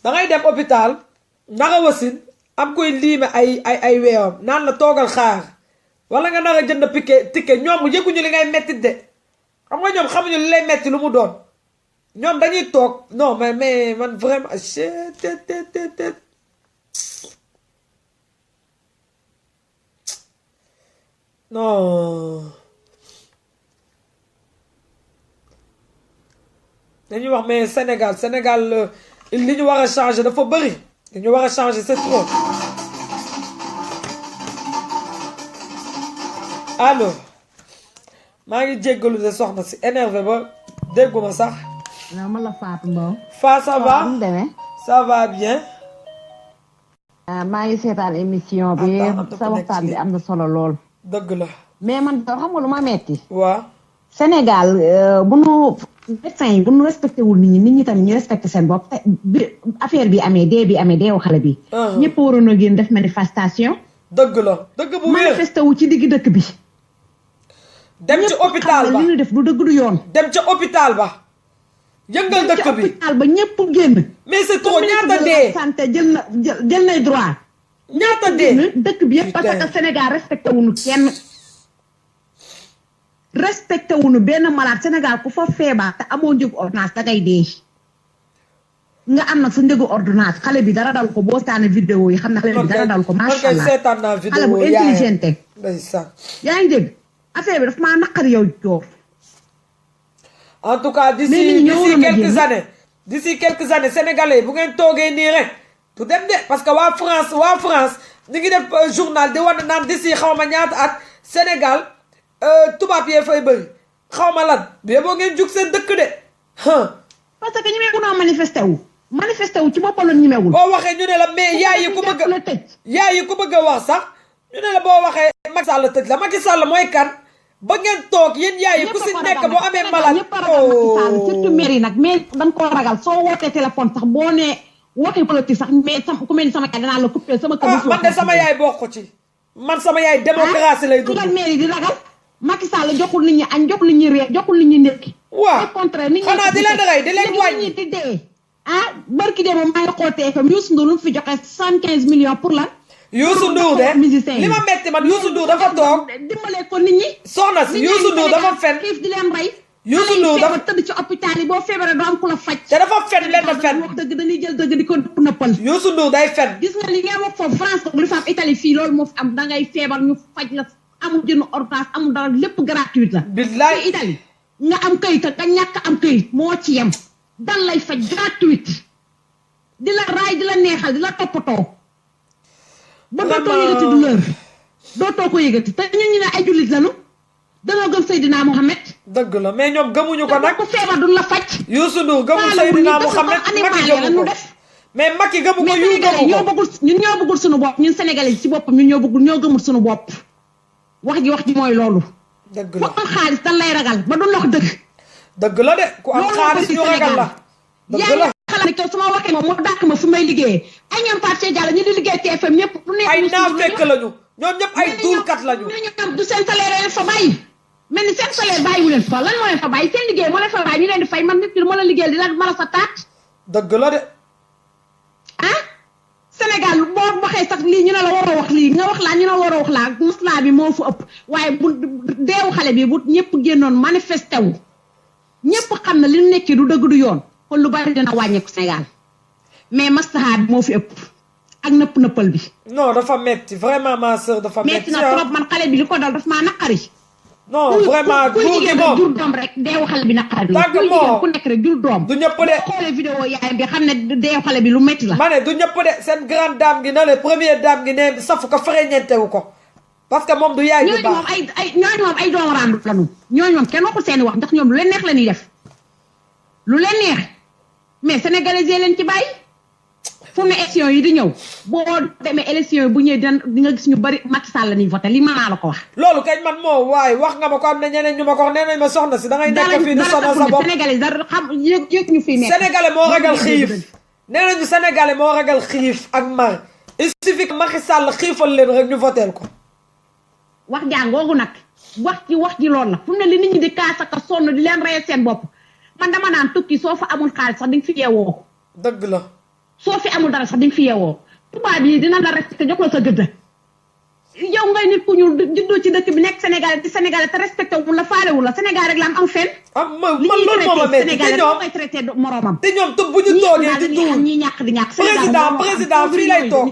dangay dem hôpital naka wasin am koy liime ay weewam naan la toogal xaar wala nga naka jënd ticket ñoom yëguñu li ngay mettit de xam nga ñoom xamuñu li lay metti lu mu doon ñoom dañuy toog non mais man vraiment non dañuy wax mais Sénégal li ñu war a changer dafa bëri li ñu war a changer c'est trop allo maa ngi jéggalu de soxna si énervé ba dégguma sax. non man la Fatou Mbow. Fa ça va ça va bien. maa ngi seetaan émission bi sa waxtaan bi am na solo lool. dëgg la. mais man xam nga lu ma metti. waaw. Sénégal bu nu médecin yi bu nu respecté wul nit ñi tamit ñu respecté seen bopp bi affaire bi amee deewu xale bi. ñëpp waroon a génn def manifestation. dëgg la dëgg bu wér manifesté wu ci digg dëkk bi. dem ci hôpital ba li ñu def du dëgg du yoon. dem ca hôpital ba. yëngal dëkk bi hôpital ba ñëpp génn. mais c'est trop ñaata dee. santé jël nay droit. ñaata dee dëkk bi yëpp parce que Sénégal respecté wuñu kenn. respecté wuñu benn malade Sénégal ku fa feebar te amoo njëgu ordonnance dangay dee. nga am nag sa njëgu ordonnance xale bi dara dal ko boo seetaanee vidéo yi xam ne xale bi dara dal ko macha allah xale bu intelligente. yaa ngi dégg affaire bi daf maa naqari yow Dior. en tout cas d'ici quelques années sénégalais bu ngeen toogee nii rek du dem de parce que waa France ñu ngi def journal di wane naan d'ici xaw ma ñaata at Sénégal tubaab yee fay bëri xaw ma lan mais boo ngeen jug seen dëkk de. parce que ñemewu noo manifesté wu ci boppam la ñemewul. boo waxee ñu ne la mais yaay yi ku bëgg a wax sax ñu ne la boo waxee Macky Sall tëj la Macky Sall mooy kan. ba ngeen toog yéen yaay yi ku si nekk boo amee malade ñëpp a ragal Macky Sall surtout maire yi nag mais dañ koo ragal soo wootee téléphone sax boo nee wootee politique sax mais ku mel ni sama yaay danaa la coupé sama kër man de sama yaay bokk ci man sama yaay démocratie lay dugg maire yi di ragal Macky Sall joxul nit ñi añ joxul nit ñi reer joxul nit ñi ndekki waaw contraire nit ñi xanaa di leen rey di leen wàññi di dee barki dee moom maa ngi xool TFM Youssou Ndour lu fi joxe 75 millions pour lan Youssou Ndour de li ma metti man Youssou Ndour dafa toog dimbale ko nit ñi soxna si Youssou Ndour dafa fen xiif di leen rey Youssou Ndour dafa tëdd ci hôpital yi boo feebaree doo am ku la faj te dafa fen lenn fen wax dëgg dañuy jël dëgg di ko dëpp nëppal Youssou Ndour day fen gis nga li ngay wax foofu France ko lu fa am Italie fii loolu moo fi am dangay feebar ñu faj la amul jënd ordonnance amul dara lépp gratuite la billaay Italie nga am këyit ak nga ñàkk am këyit moo ci yem dan lay faj gratuite di la raay di la neexal di la toppatoo ba dootoo yëgati douleur dootoo ko yëgati te ñun ñu ne ay jullit lañu danoo gëm Seydina Mohamed. dëgg la mais ñoom gëmuñu ko nag. ku feebar duñ la faj. Youssou Ndour gëmul Seydina Mohamed Macky gëmu ko mais Macky gëmu ko yu gëmu ko ñun ñoo bëggul suñu bopp ñun Sénégalais ci boppam ñun ñoo gëmul suñu bopp wax ji mooy loolu. dëgg la ku am xaalis dañ lay ragal ba duñ la wax dëgg. dëgg la de ku am xaalis ñu ragal la. dëgg la xalaat ne su ma waxee moom moo dàq ma fu may liggéeyee ay ñoom Pathé Diallo ñu di liggéey TFM ñëpp du nekk ay naafekk lañu ñoom ñëpp ay duulkat lañu ñoom du seen salaire leen fa bàyyi mel ni seen salaire bàyyiwu leen fa lan moo leen fa bàyyi seen liggéey moo leen fa bàyyi ñu leen di fay man nit ki moo la liggéeyal di la mën a sa taat dëgg la de Sénégal boo waxee sax lii ñu ne la waroo wax lii nga wax laa ñu ne waroo wax laa maslaa bi moo fa ëpp waaye bu deewu xale bi bu ñëpp génnoon manifesté wu ñëpp xam ne li ñu nekkee du dëgg du yoon kon lu bari dina wàññeeku Sénégal mais maslaha bi moo fi ëpp ak nëppal bi. non dafa metti vraiment ma sœur dafa metti na trop man xale bi li ko dal daf maa naqari. non vraiment ku jur doom rek deewu xale bi naqari la. ku nekk rek jur doom. du ñëpp de boo xoolee vidéo yaay bi xam ne deewu xale bi lu metti la. ma ne du ñëpp de seen grande dame gi na le première dame gi ne safu ko fereñeentewu ko parce que moom du yaay bu baax ñooñu moom ay doomu randu lañu ñooñu moom kenn waxul seeni wax ndax ñoom lu leen neex la ñuy def lu leen neex mais sénégalais yi leen ci bàyyi fu mu ne élection yi di ñëw boo demee élection yi bu ñëwee di nga gis ñu bari Macky Sall la ñuy voté li maa la ko wax. loolu kañ man moo waaye wax nga ma ko am na ñeneen ñu ma ko wax nee nañ ma soxna si da ngay nekk fii di sonal sa bopp sénégalais dara xam yëg ñu fii nekk. sénégalais moo ragal xiif nee nañu sénégalais moo ragal xiif ak mar il suffit que Macky Sall xiifal leen rek ñu voteel ko. wax jàngoogu nag wax ji loolu la fu mu ne li nit ñi di kaas ak sonn di leen reyal seen bopp man dama naan tukki soo fa amul xaalis sax di nga fi yeewoo. dëgg la. soo fi amul dara sax di nga fi yeewoo tubaab yi dina la respecté jox la sa gëdd yow ngay nit ku ñu juddoo ci dëkk bi nekk Sénégal te Sénégal te respecté wu la faale wu la Sénégal rek la am fenn. man loolu moo ma métti te ñoom koy traité moromam. te ñoom bu ñu toogee di duul ñi ñàkk di ñàkk. président fii lay toog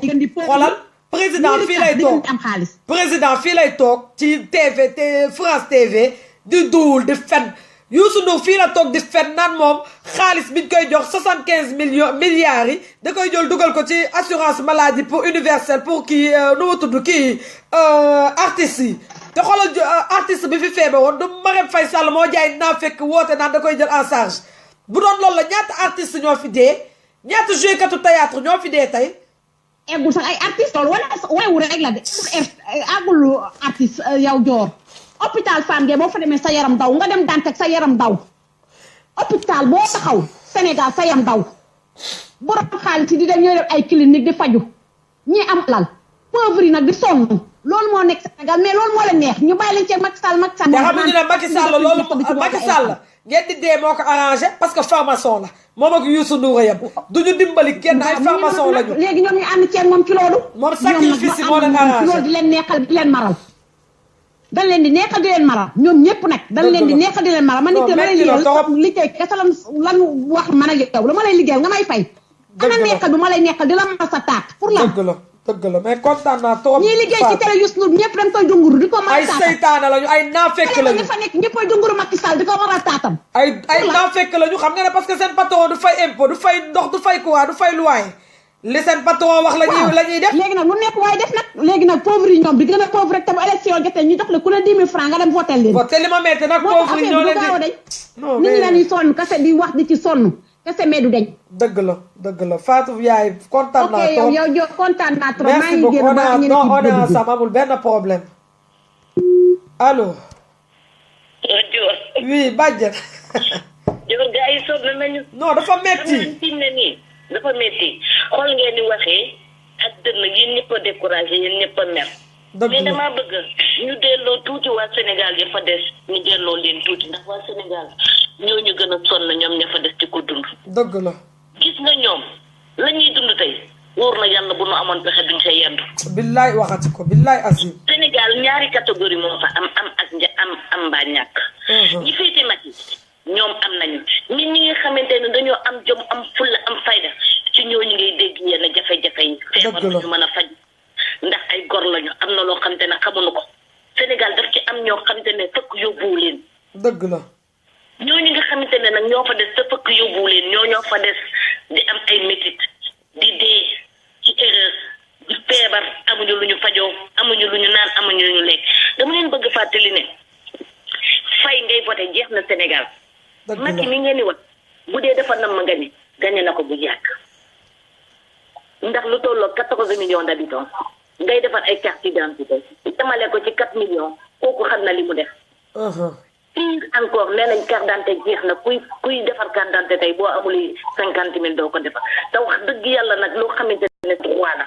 xoolal président fii lay toog am xaalis. président fii lay toog ci TV te France TV di duul di fen Youssou Ndour fii la toog di fen naan moom xaalis biñ koy jox 75 milliards yi da koy jël dugal ko ci assurance maladie pour universelle pour kii nu ma tudd kii artistes yi te xoolal artiste bi fi feebar woon du Marème Faye Sall moo jaay naa fekk woote naan da koy jël en charge bu doon loolu la ñaata artiste ñoo fi dee ñaata joué katu théâtre ñoo fi dee tey. eggul sax ay artiste loolu wala weewu rek la de agul artiste yow joor hôpital Fann Gueye boo fa demee sa yaram daw nga dem Dantec sa yaram daw hôpital boo taxaw Sénégal sa yaram daw borom xaalis yi di dem ñooy def ay clinique di faju ñi am alal pauvre yi nag di sonn loolu moo nekk Sénégal mais loolu moo leen neex ñu bàyyi leen ci Macky Sall te xamuñu ne Macky Sall loolu Macky Sall ngeen di dee moo ko arrangé parce que farmason la moom ak Youssou Ndour yam duñu dimbali kenn ay farmason lañu léegi ñoom ñu ànd ceeg moom ci loolu moom sacrifice yi moo leen arrangé loolu di leen neexal di leen maral dañ leen di neexal di leen maral ñoom ñëpp nag dañ leen di neexal di leen maral man nit ki ma lay liggéey kese lan wax man ak yow dama lay liggéeyal nga may fay ana neexal bi ma lay neexal di la maral sa taat pour la dëgg la mais kontaan naa trop ñii liggéey ci télé Youssou Ndour ñëpp dañ koy dunguru di ko maral ay seytaane lañu ay naafekk lañu ñi fa nekk ñëpp koy dunguru Macky Sall di ko maral taatam ay naafekk lañu xam nga ne parce que seen patron du fay impôt du fay ndox du fay courant du fay loyer li seen patron wax la ñuy def léegi nag lu nekk waaye def nag léegi nag pauvre yi ñoom bi gën a pauvre rek te bu élection jotee ñu jox la ku ne 10 000 francs nga dem votel leen te li ma metti nag pauvre yi ñoo leen di nit ñi lañuy sonn kese di wax di ci sonn kese mais du deñ dëgg la Fatou yaay kontaan naa trop ok yow kontaan naa trop merci beaucoup on est ensemble amul benn problème allo Dior oui bàjjen Dior gars yi sonn nañu non dafa metti dafa métti xool ngeen ni waxee ak dënn yéen ñëpp a découragé yéen ñëpp a mer mais damaa bëgg ñu delloo tuuti waa Sénégal ya fa des ñu delloo leen tuuti ndax waa Sénégal ñooñu gën a sonn ñoom ña fa des ci ko dund dëgg la gis nga ñoom la ñuy dund tey wóor na yàlla bu nu amoon pexe duñ sa yendu billaay waxati ko billaay asim Sénégal ñaari catégorie moo fa am mbaa ñàkk ñi féete mag yi ñoom am nañu nit ñi nga xamante ne dañoo am jom am fulla am fayda ci ñooñu ngay dégg yenn jafe-jafe yi feebar ñu mën a faj ndax ay gor lañu am na loo xamante ne xamuñu ko Sénégal daf ci am ñoo xamante ne fëkk yóbbuwu leen dëgg la ñooñu nga xamante ne nag ñoo fa des te fëkk yóbbuwu leen ñoo fa des di am ay métit di dee ci erreur di feebar amuñu lu ñu fajoo amuñu lu ñu naan amuñu lu ñu lekk dama leen bëgg fàttali ne fay ngay voté jeex na Sénégal Macky mi ngeen di wax bu dee dafa nam ma gañe na ko bu yàgg ndax lu tolloo 14 millions d'habitants ngay defar ay carte d'identité tamale ko ci 4 millions kooku xam na li mu def pire encore nee nañ carte d'identité jeex na kuy defar carte d'identité tey boo amul 50 000 doo ko defar te wax dëgg yàlla nag loo xamante ne droit la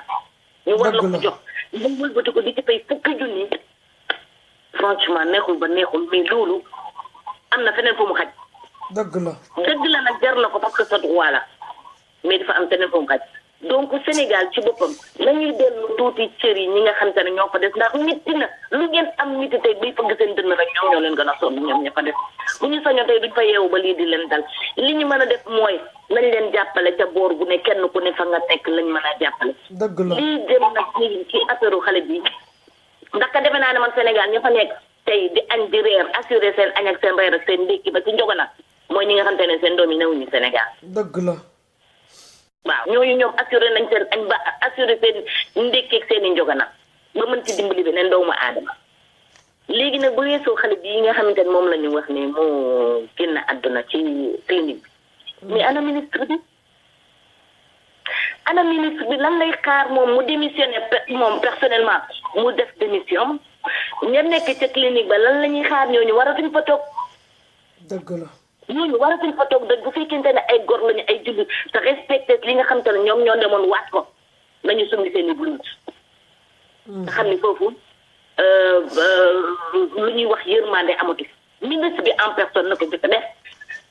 ñu war la ko jox ñu wëlbati ko di ci fay fukki junni franchement neexul ba neexul mais loolu am na feneen fu mu xaj dëgg la nag jar na ko parce que sa droit la mais dafa am feneen fu mu xaj donc Sénégal ci boppam nañuy dellu tuuti cër yi ñi nga xam te ne ñoo fa des ndax mitti na lu ngeen am mitti tey bay fëgg seen dënn rek ñoo leen gën a sonn ñoom ña fa des bu ñu sañoon tey duñ fa yeewu ba lii di leen dal li ñu mën a def mooy nañ leen jàppale ca boor bu ne kenn ku ne fa nga nekk lañ mën a jàppale lii dem nag ci affaire xale bi ndax ka defe naa ne man Sénégal ña fa nekk tey di añ di reer assuré seen añ ak seen reer ak seen ndékki ba ci njogana mooy ñi nga xam te ne seen doom yi newuñu Sénégal dëgg la waaw ñooñu ñoom assuré nañ seen añ ba assuré seen ndékkeeg seen i njogana ba mën ci dimbali beneen doomu aadama léegi nag bu weesoo xale bi yi nga xamante ne moom la ñu wax ne moo génn àdduna ci clinique bi mais ana ministre bi lan lay xaar moom mu démissionné moom personnellement mu def démission ña nekk ca clinique ba lan la ñuy xaar ñooñu waratuñ fa toog dëgg la ñooñu waratuñ fa toog dëgg bu fekkente ne ay gor lañu ay jullit te respecté li nga xam te ne ñoom ñoo demoon waat ko nañu summi seen i blouse nga xam ne foofu lu ñuy wax yërmande amatu ministre bi en personne na ko jëkk def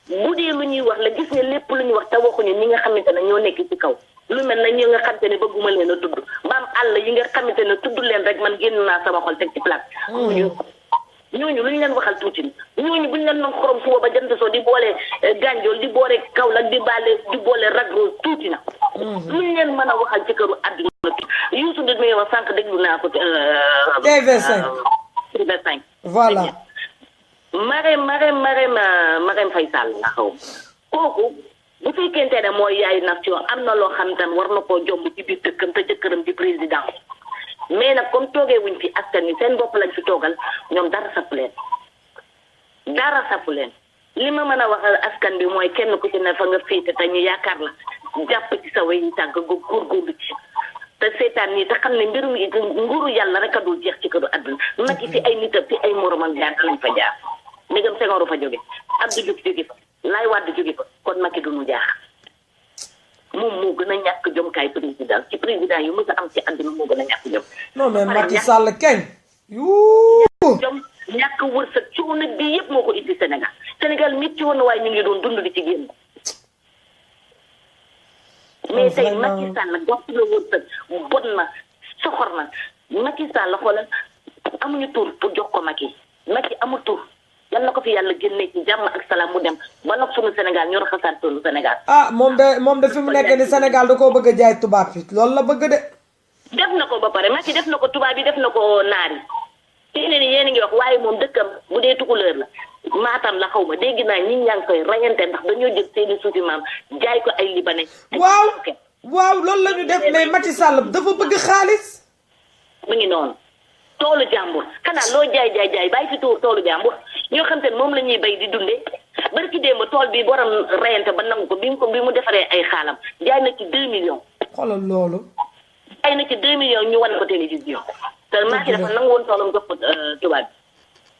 bu dee lu ñuy wax la gis nga lépp lu ñuy wax te waxuñu ñi nga xamante ne ñoo nekk ci kaw lu mel na ñi nga xamante ne bëgguma leen a tudd mbaam àll yi nga xamante ne tudd leen rek man génn naa sama xol teg ci place ñooñu lu ñu leen waxal tuuti ñooñu bu ñu leen doon xorom suba ba jant soo di boole gànjool di boole Kaolack di boole ragro tuuti na lu ñu leen mën a waxal ci këru àdduna Youssou Ndour may wax sànq déglu naa ko TV5 voilà Marème Faye Sall la xaw kooku bu fekkente ne mooy yaayu nation am na loo xam tam war na koo jomb ci biir dëkkam te jëkkëram di président mais nag comme toogee wuñ fi askan wi seen bopp lañ fi toogal ñoom dara sapp leen li ma mën a wax askan bi mooy kenn ku ci ne fa nga féete te ñu yaakaar la jàpp ci sa way tànk góorgóorlu ci te seetaan nii te xam ne mbirum nguuru yàlla rek a dul jeex ci këru àdduna nag fi ay nitam fi ay moromam jaar lañ fa jaar ndegam Senghor fa jóge Abdou Diouf jóge fa Laay Wàdd jóge fa kon Macky du ñu jaax moom moo gën a ñàkk jom kaay président ci président yu mës a am ci àdduna moo gën a ñàkk jom. non mais Macky Sall kañ. jom ñàkk wërsëg coono bi yëpp moo ko indi Sénégal métti woon na waaye ñu ngi doon dund di ci génn. mais tey Macky Sall gàtt la wërsëg bon na soxor na Macky Sall xoolal amuñu tur pour jox ko Macky amul tur. yal na ko fi yàlla génne ci jàmm ak salaam mu dem ba nag sunu Sénégal ñu raxasaat toolu Sénégal. moom de fi mu nekk ni Sénégal da koo bëgg a jaay tubaab fi loolu la bëgg de. def na ko ba pare Macky def na ko tubaab yi def na ko naar yi. fii ne ni yéen a ngi wax waaye moom dëkkam bu dee tukulóor la maatam la xaw ma dégg naa ñi ñaa ngi koy rayante ndax dañoo jël seeni suufi maam jaay ko ay libanais. waaw loolu la ñu def mais Macky Sall dafa bëgg xaalis. mu ngi noonu. toolu jàmbur xanaa loo jaay bàyyi fi toolu jàmbur ñoo xam te ne moom la ñuy bay di dundee bari ci démb tool bi borom reyante ba nangu ko bi mu defaree ay xaalam jaay na ci 2 millions. xoolal loolu. jaay na ci 2 millions ñu wan ko télévision. te Macky dafa nangu woon toolam jox ko tubaab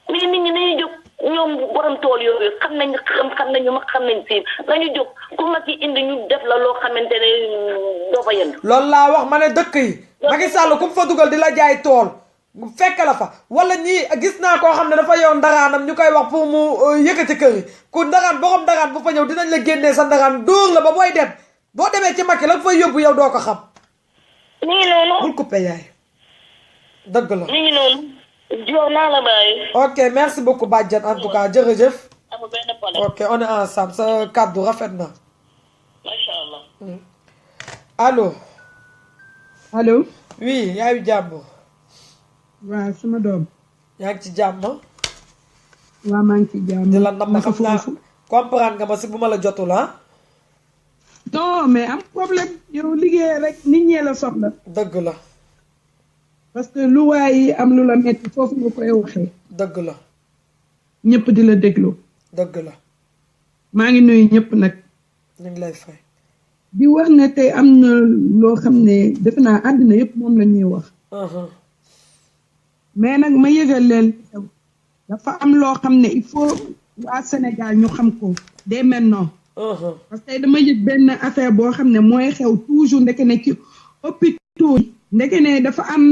bi mais nit ñi nañu jóg ñoom borom tool yooyu xam nañ siin nañu jóg ku Macky indi ñu def la loo xamante ne doo fa yënd. loolu laa wax ma ne dëkk yi. Macky Sall ku mu fa dugal di la jaay tool. fekk la fa wala ñii gis naa koo xam ne dafa yow ndaraanam ñu koy wax pour mu yëkkati kër yi ku ndaraan borom ndaraan bu fa ñëw dinañ la génnee sa ndaraan dóor la ba booy dem boo demee ci Macky la fay yóbbu yow doo ko xam. ni ngi noonu. bul coupé yaay. dëgg la. ni ngi noonu. jox naa la bàyyi. ok merci beaucoup Badiane en tout cas jërëjëf. amul benn problème. ok on est ensemble sa kàddu rafet na. macha allah. allo. allo. oui yaayu jàmm. waaw sama doom. yaa ngi ci jàmm. waaw maa ngi ci jàmm. di la nam xam naa comprendre nga ma si bu ma la jotul ah. non mais am problème yow liggéey rek nit ñee la soxla. dëgg la. parce que lu waay am lu la metti foofu nga koy waxee. dëgg la. ñëpp di la déglu. dëgg la. maa ngi nuyu ñëpp nag. ñu ngi lay fay. di wax ne tey am na loo xam ne defe naa àddina yëpp moom la ñuy wax. mais nag ma yëgal leen dafa am loo xam ne il faut waa Sénégal ñu xam ko dès maintenant. parce que dama yëg benn affaire boo xam ne mooy xew toujours ndeke ne ci hôpitaux yi ndeke ne dafa am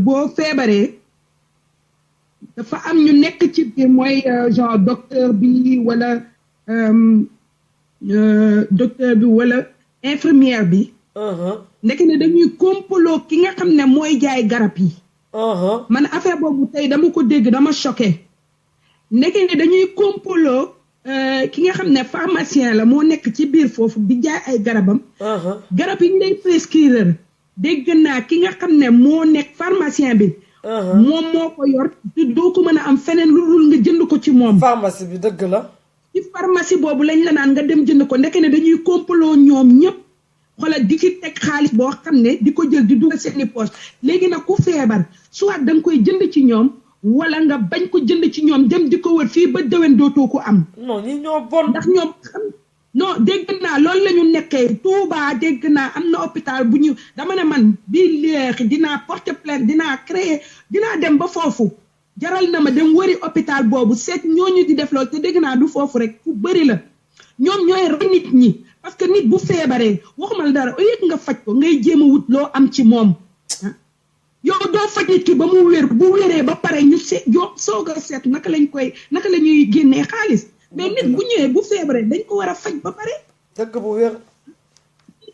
boo feebaree dafa am ñu nekk ci biir mooy genre docteur bi wala infirmière bi. ndeke ne dañuy complot ki nga xam ne mooy jaay garab yi. man affaire boobu tey dama ko dégg dama choqué ndeke ne dañuy complot ki nga xam ne pharmacien la moo nekk ci biir foofu di jaay ay garabam. garab yi ñu lay prescrire dégg naa ki nga xam ne moo nekk pharmacien bi. moom moo ko yor te doo ko mën a am feneen lu dul nga jënd ko ci moom. pharmacie bi dëgg la. ci pharmacie boobu lañ la naan nga dem jënd ko ndeke ne dañuy complot ñoom ñëpp. xoolal di ci teg xaalis boo xam ne di ko jël di dugal seeni poche léegi nag ku feebar soit da nga koy jënd ci ñoom wala nga bañ ko jënd ci ñoom dem di ko wër fii ba déwén dootoo ko am. non ñi ñoo bon. ndax ñoom xam non dégg naa loolu la ñu nekkee Touba dégg naa am na hôpital bu ñu dama ne man bii léegi dinaa porter plainte dinaa dem ba foofu jaral na ma dem wëri hôpital boobu seet ñooñu di def loolu te dégg naa du foofu rek fu bëri la ñoom ñooy rey nit ñi. parce que nit bu feebaree waxuma la dara au lieu nga faj ko ngay jéem a wut loo am ci moom yow doo faj nit ki ba mu wér bu wéree ba pare ñu seet yow soog a seet naka la ñuy génnee xaalis mais nit bu ñëwee bu feebaree dañ ko war a faj ba pare. dëgg bu wér.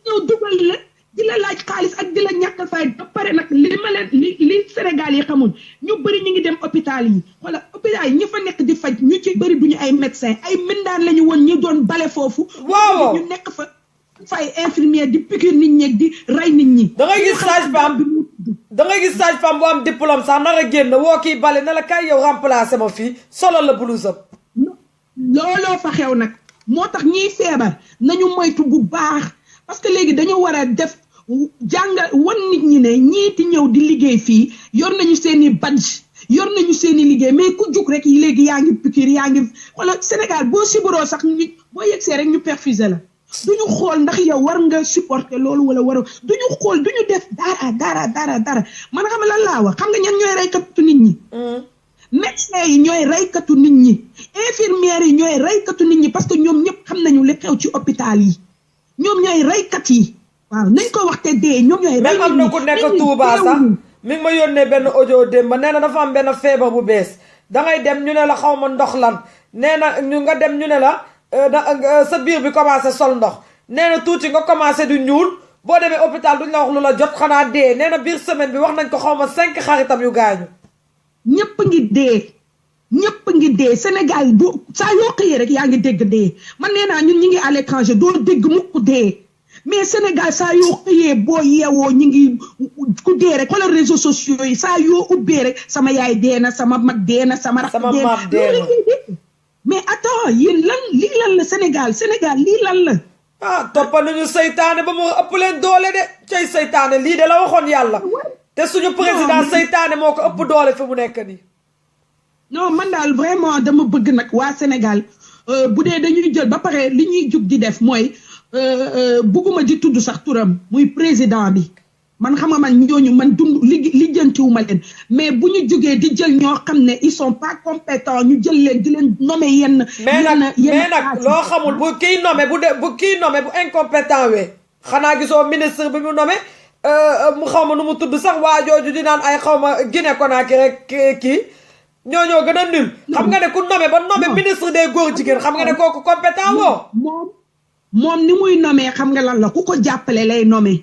ñëw dugal la di la laaj xaalis ak di la ñàkkal fay ba pare nag li ma leen li Sénégal yi xamul ñu bëri ñu ngi dem hôpital yi wala hôpital yi ñi fa nekk di faj ñu ci bëri duñu ay médecin ay mbindaan lañu woon ñu doon bale foofu waaw ñu nekk fa fay infirmière di piqûre nit ñi di rey nit ñi da ngay gis sage-femme bu am diplôme sax nar a génn woo kii bale na la kay yow remplacer ma fii solo la blouse am looloo fa xew nag moo tax ñiy feebar nañu moytu bu baax parce que léegi dañu war a def jàngal wan nit ñi ne ñiiti ñëw di liggéey fii yor nañu seeni badge yor nañu seeni liggéey mais ku jug rek léegi yaa ngi piqûre yaa ngi wala Sénégal boo sibaroo sax ñu boo yegsee rek ñu perfuser la duñu xool ndax yow war nga supporter loolu wala war duñu xool duñu def dara man xam lan laa wax xam nga ñan ñooy reykatu nit ñi médecins yi ñooy reykatu nit ñi infirmières yi ñooy reykatu nit ñi parce que ñoom ñëpp xam nañu li xew ci hôpital yi ñoom ñooy reykat yi waaw nañ ko wax te dee ñoom ñooy rey même am na ku nekk Touba sax mi ngi ma yónnee benn audio démb nee na dafa am benn feebar bu bees dangay dem ñu ne la xaw ma ndox lan nee na ñu nga dem ñu ne la sa biir bi commencé sol ndox nee na tuuti nga commencé du ñuul boo demee hôpital duñ la wax lu la jot xanaa dee nee na biir semaine bi wax nañ ko xaw ma 5 xaritam yu gaañu ñëpp ngi dee Sénégal bu saa yoo xëyee rek yaa ngi dégg dee man nee naa ñun ñi ngi à l'étranger doo dégg mukk dee mais Sénégal saa yoo xëyee boo yeewoo ñi ngi ku dee rek xoolal réseaux sociaux yi saa yoo ubbee rek sama yaay dee na sama mag dee na sama rakk dee na mais attends yéen lii lan la Sénégal lii lan la toppa nañu seytaane ba mu ëpp leen doole de cay seytaane lii de la waxoon yàlla te suñu président seytaane moo ko ëpp doole fi mu nekk nii non man daal vraiment dama bëgg nag waa Sénégal bu dee dañuy jël ba pare li ñuy jug di def mooy bugguma di tudd sax turam muy président bi man xam nga man ñooñu man dund lijjantiwuma leen mais bu ñu jógee di jël ñoo xam ne ils sont pas compétents ñu jël leen di leen nommer yenn mais nag loo xamul bu kii nommé bu incompétent wee xanaa gisoo ministre bi mu nommé mu xaw ma nu mu tudd sax waa jooju di naan ay xaw ma Guinée Conakry rek kii ñoo gën a nul xam nga ne ku nommé ba nommé ministre des góor jigéen xam nga ne kooku compétent woo moom ni muy nommé xam nga lan la ku ko jàppale lay nommé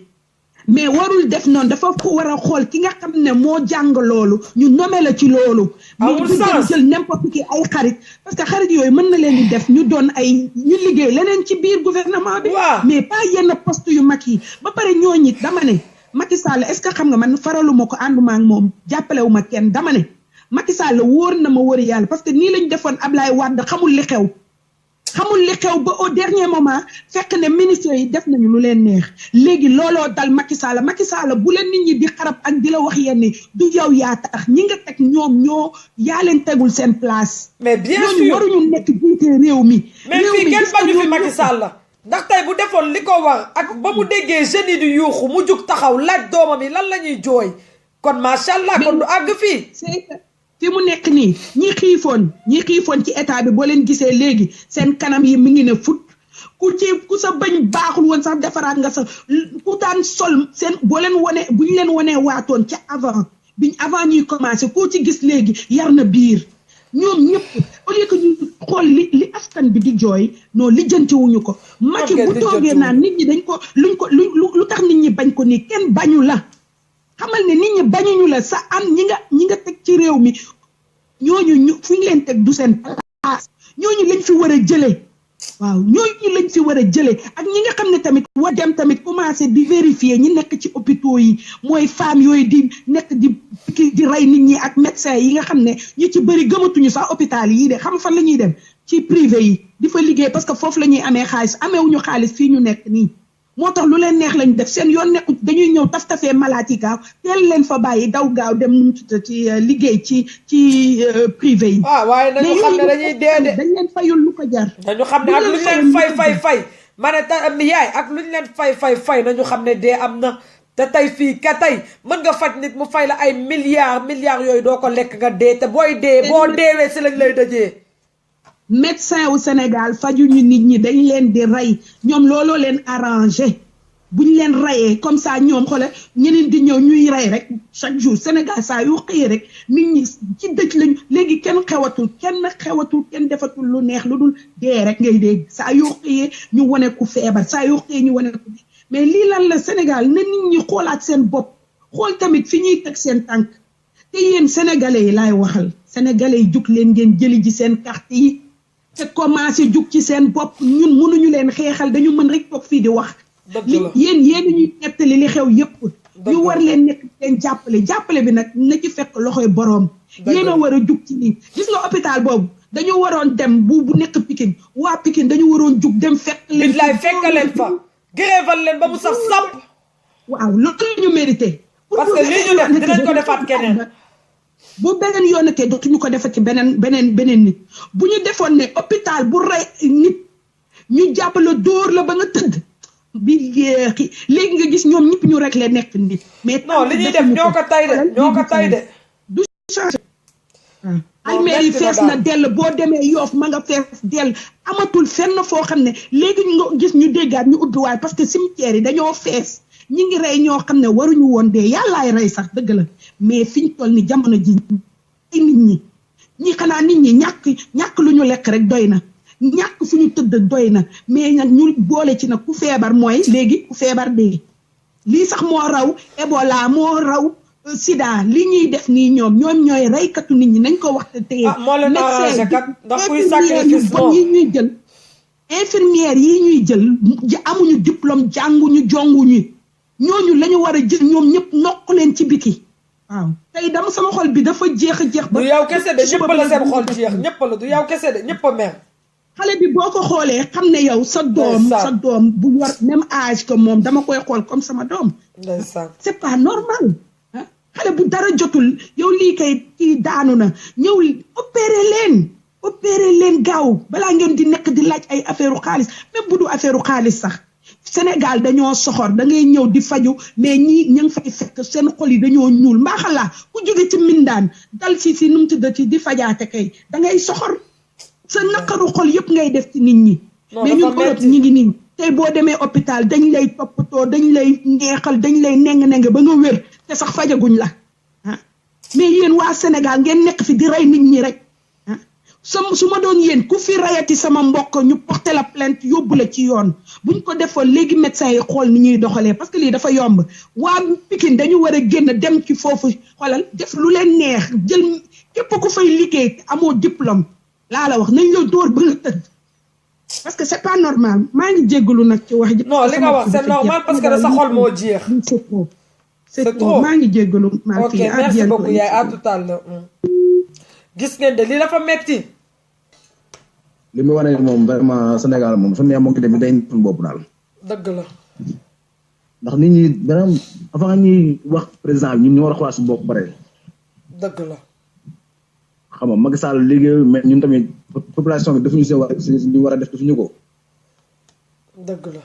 mais warul def noonu dafa ko war a xool ki nga xam ne moo jàng loolu ñu nommé la ci loolu mais du jël n'importe qui ay xarit parce que xarit yooyu mën na leen di def ñu doon ay ñu liggéey leneen ci biir gouvernement bi mais pas yenn poste yu mag yi ba pare ñooñit dama ne Macky Sall est-ce que xam nga man faraluma ko ànduma ak moom jàppalewuma kenn dama ne Macky Sall wóor na ma wóor yàlla parce que nii lañ defoon Ablaye Wade xamul li xew ba au dernier moment fekk ne ministre yi def nañu lu leen neex léegi looloo dal Macky Sall bu leen nit ñi di xarab ak di la wax yenn du yow yaa tax ñi nga teg ñoom yaa leen tegul seen place. mais bien sûr ñooñu waruñu nekk jiite réew mi. mais fii kenn bañu fi Macky Sall ndax tey bu defoon li ko war ak ba mu déggee jeunes yi di yuuxu mu jug taxaw laaj doomam yi lan la ñuy jooy kon macha allah kon du àgg fii. fi mu nekk nii ñi xiifoon ci état bi boo leen gisee léegi seen kanam yi mi ngi ne fut ku sa bañ baaxul woon sax defaraat nga sa ku daan sol seen boo leen wone bu ñu leen wonee waatoon ca avant ñuy commencé koo ci gis léegi yar na biir ñoom ñëpp au lieu que ñu xool li askan bi di jooy non lijjantiwuñu ko Macky bu toogee naan nit ñi dañ ko lu tax nit ñi bañ ko nii kenn bañu la xamal ne nit ñi bañuñu la sa am ñi nga teg ci réew mi ñooñu fu ñu leen teg du seen place ñooñu lañ fi war a jëlee waaw ñooñu lañ fi war a jëlee ak ñi nga xam ne tamit war dem tamit commencé di vérifier ñi nekk ci hôpitaux yi mooy femmes yooyu di nekk di rey nit ñi ak médecins yi nga xam ne ñu ci bëri gëmatuñu sax hôpital yi de xam fan la ñuy dem ci privé yi di fa liggéey parce que foofu la ñuy amee xaalis ameewuñu xaalis fii ñu nekk nii moo tax lu leen neex lañ def seen yoon nekku dañuy ñëw taf-tafee malaat yi gaaw teel leen fa bàyyi daw gaaw dem nu mu tudd ci liggéey ci privé yi. waaye nañu xam ne dañuy dee de dañ leen fayul lu ko jar. nañu xam ne ak luñ leen fay ma ne yaay ak luñ leen fay nañu xam ne dee am na te tey fii ka tey mën nga faj nit mu fay la ay milliards yooyu doo ko lekk nga dee te boo deewee si lañ lay dajee. médecin wu Sénégal fajuñu nit ñi dañ leen di rey ñoom looloo leen arrangé buñ leen reyee comme ça ñoom xoolal ñeneen di ñëw ñuy rey rek chaque jour Sénégal saa yu xëyee rek nit ñi ci dëj lañ léegi kenn xewatul kenn defatul lu neex lu dul dee rek ngay dégg saa yu xëyee ñu wane ku feebar saa yu xëyee ñu wane ku mais lii lan la Sénégal na nit ñi xoolaat seen bopp xool tamit fi ñuy teg seen tànk te yéen sénégalais yi laay waxal sénégalais yi jug leen ngeen jëli ji seen carte yi te commencé jug ci seen bopp ñun mënuñu leen xeexal dañu mën rek toog fii di wax li yéen ñuy nettali li xew yépp ñu war leen nekk leen jàppale bi nag na ci fekk loxoy boroom yéen a war a jug ci nii gis nga hôpital boobu dañu waroon dem bu nekk Pikine waa Pikine dañu waroon jug dem fekk leen billaay fekk leen fa gréval leen ba mu saf sàpp waaw loolu la ñu mérité parce que lii ñu def dinañ ko defaat keneen bu beneen yoon ke dootuñu ko defat ci beneen nit bu ñu defoon ne hôpital bu rey nit ñu jàppale dóor la ba nga tëdd bi léegi nga gis ñoom ñëpp ñu rek le nekk nit mais non li ñuy def ñoo ko tay de du changé almeer yi fees na dell boo demee Yoff ma nga fees dell amatul fenn foo xam ne léegi nga gis ñu déggaat ñu ubbi waay parce que cimetière yi dañoo fees ñi ngi rey ñoo xam ne waruñu woon dee yàllaay rey sax dëgg la mais fi ñu toll ni jamono ji ay nit ñi xanaa nit ñi ñàkk lu ñu lekk rek doy na ñàkk fu ñu tëdd doy na mais nag ñu boole ci nag ku feebar mooy léegi ku feebar dee lii sax moo raw Ebola moo raw Sida li ñuy def nii ñoom ñooy reykatu nit ñi nañ ko wax te teye moo leen arrangé kat ndax kuy sacrifice bon yi ñuy jël infirmière yi ñuy jël amuñu diplôme jànguñu jonguñu ñooñu lañu war a jël ñoom ñëpp nokk leen ci biti waaw tey dama sama xol bi dafa jeex ba du yow kese de ñëpp la seen xol jeex ñëpp la du yow kese de ñëpp a mer xale bi boo ko xoolee xam ne yow sa doom bu war même âge que moom dama koy xool comme sama doom c'est pas normal xale bu dara jotul yow lii kay kii daanu na ñëw opéré leen gaaw balaa ngeen di nekk di laaj ay affaire u xaalis même bu du affaire u xaalis sax Sénégal dañoo soxor da ngay ñëw di faju mais ñi ngi fay fekk seen xol yi dañoo ñuul mbaaxalaa ku jóge ci mindaan dal si nu mu tuddati di fajaate kay da ngay soxor sa naqaru xol yëpp ngay def ci nit ñi mais ñun Europe ñi ngi nii tey boo demee hôpital dañ lay toppatoo dañ lay neexal dañ lay neng ba nga wér te sax fajaguñ la mais yéen waa Sénégal ngeen nekk fi di rey nit ñi rek su ma doon yéen ku fi rayati sama mbokk ñu porté la plainte yóbbu la ci yoon buñ ko defoon léegi médecins yi xool ni ñuy doxalee parce que lii dafa yomb waa Pikine dañu war a génn dem ci foofu xoolal def lu leen neex jël képp ku fay liggéey amoo diplôme laa la wax nañ la dóor ba nga tëdd parce que c'est pas normal maa ngi jéggalu nag ci wax ji. non li nga wax c'est normal parce que da sa xol moo jeex. c'est trop maa ngi jéggalu. ok merci beaucoup yaay à tout à l'heure gis ngeen de lii dafa metti li mu wane moom vraiment Sénégal moom su neex moom ki tamit day suñu bopp daal. dëgg la. ndax nit ñi vraiment avant ñuy wax président bi ñun ñu war a xoolaat suñu bopp pare. dëgg la. xam nga Macky Sall liggéey mais ñun tamit population bi defuñu seen li war a def defuñu ko. dëgg la.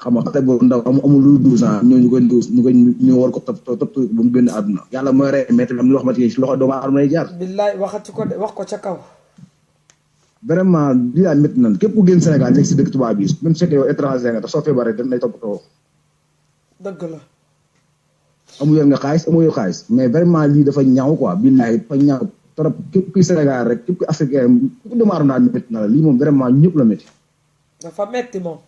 xam nga xale boobu ndaw amul lu 12 ans ñu war ko topp ba mu génn àdduna. yàlla mooy rey mais tamit am na loo xamante ni si loxo doomu aadama lay jaar. billaay waxati ko de wax ko ca kaw. vraiment lii daal métti na képp ku génn Sénégal nekk si dëkk tubaab bi même su fekkee yow étranger nga te soo feebaree dañ lay toppatoo. dëgg la. amul yor nga xaalis amul yor xaalis mais vraiment lii dafa ñaaw quoi billaay dafa ñaaw trop képp kuy Sénégal rek képp kuy africain képp ku doomu aadama daal métti na la lii moom vraiment ñëpp la métti. dafa métti moom.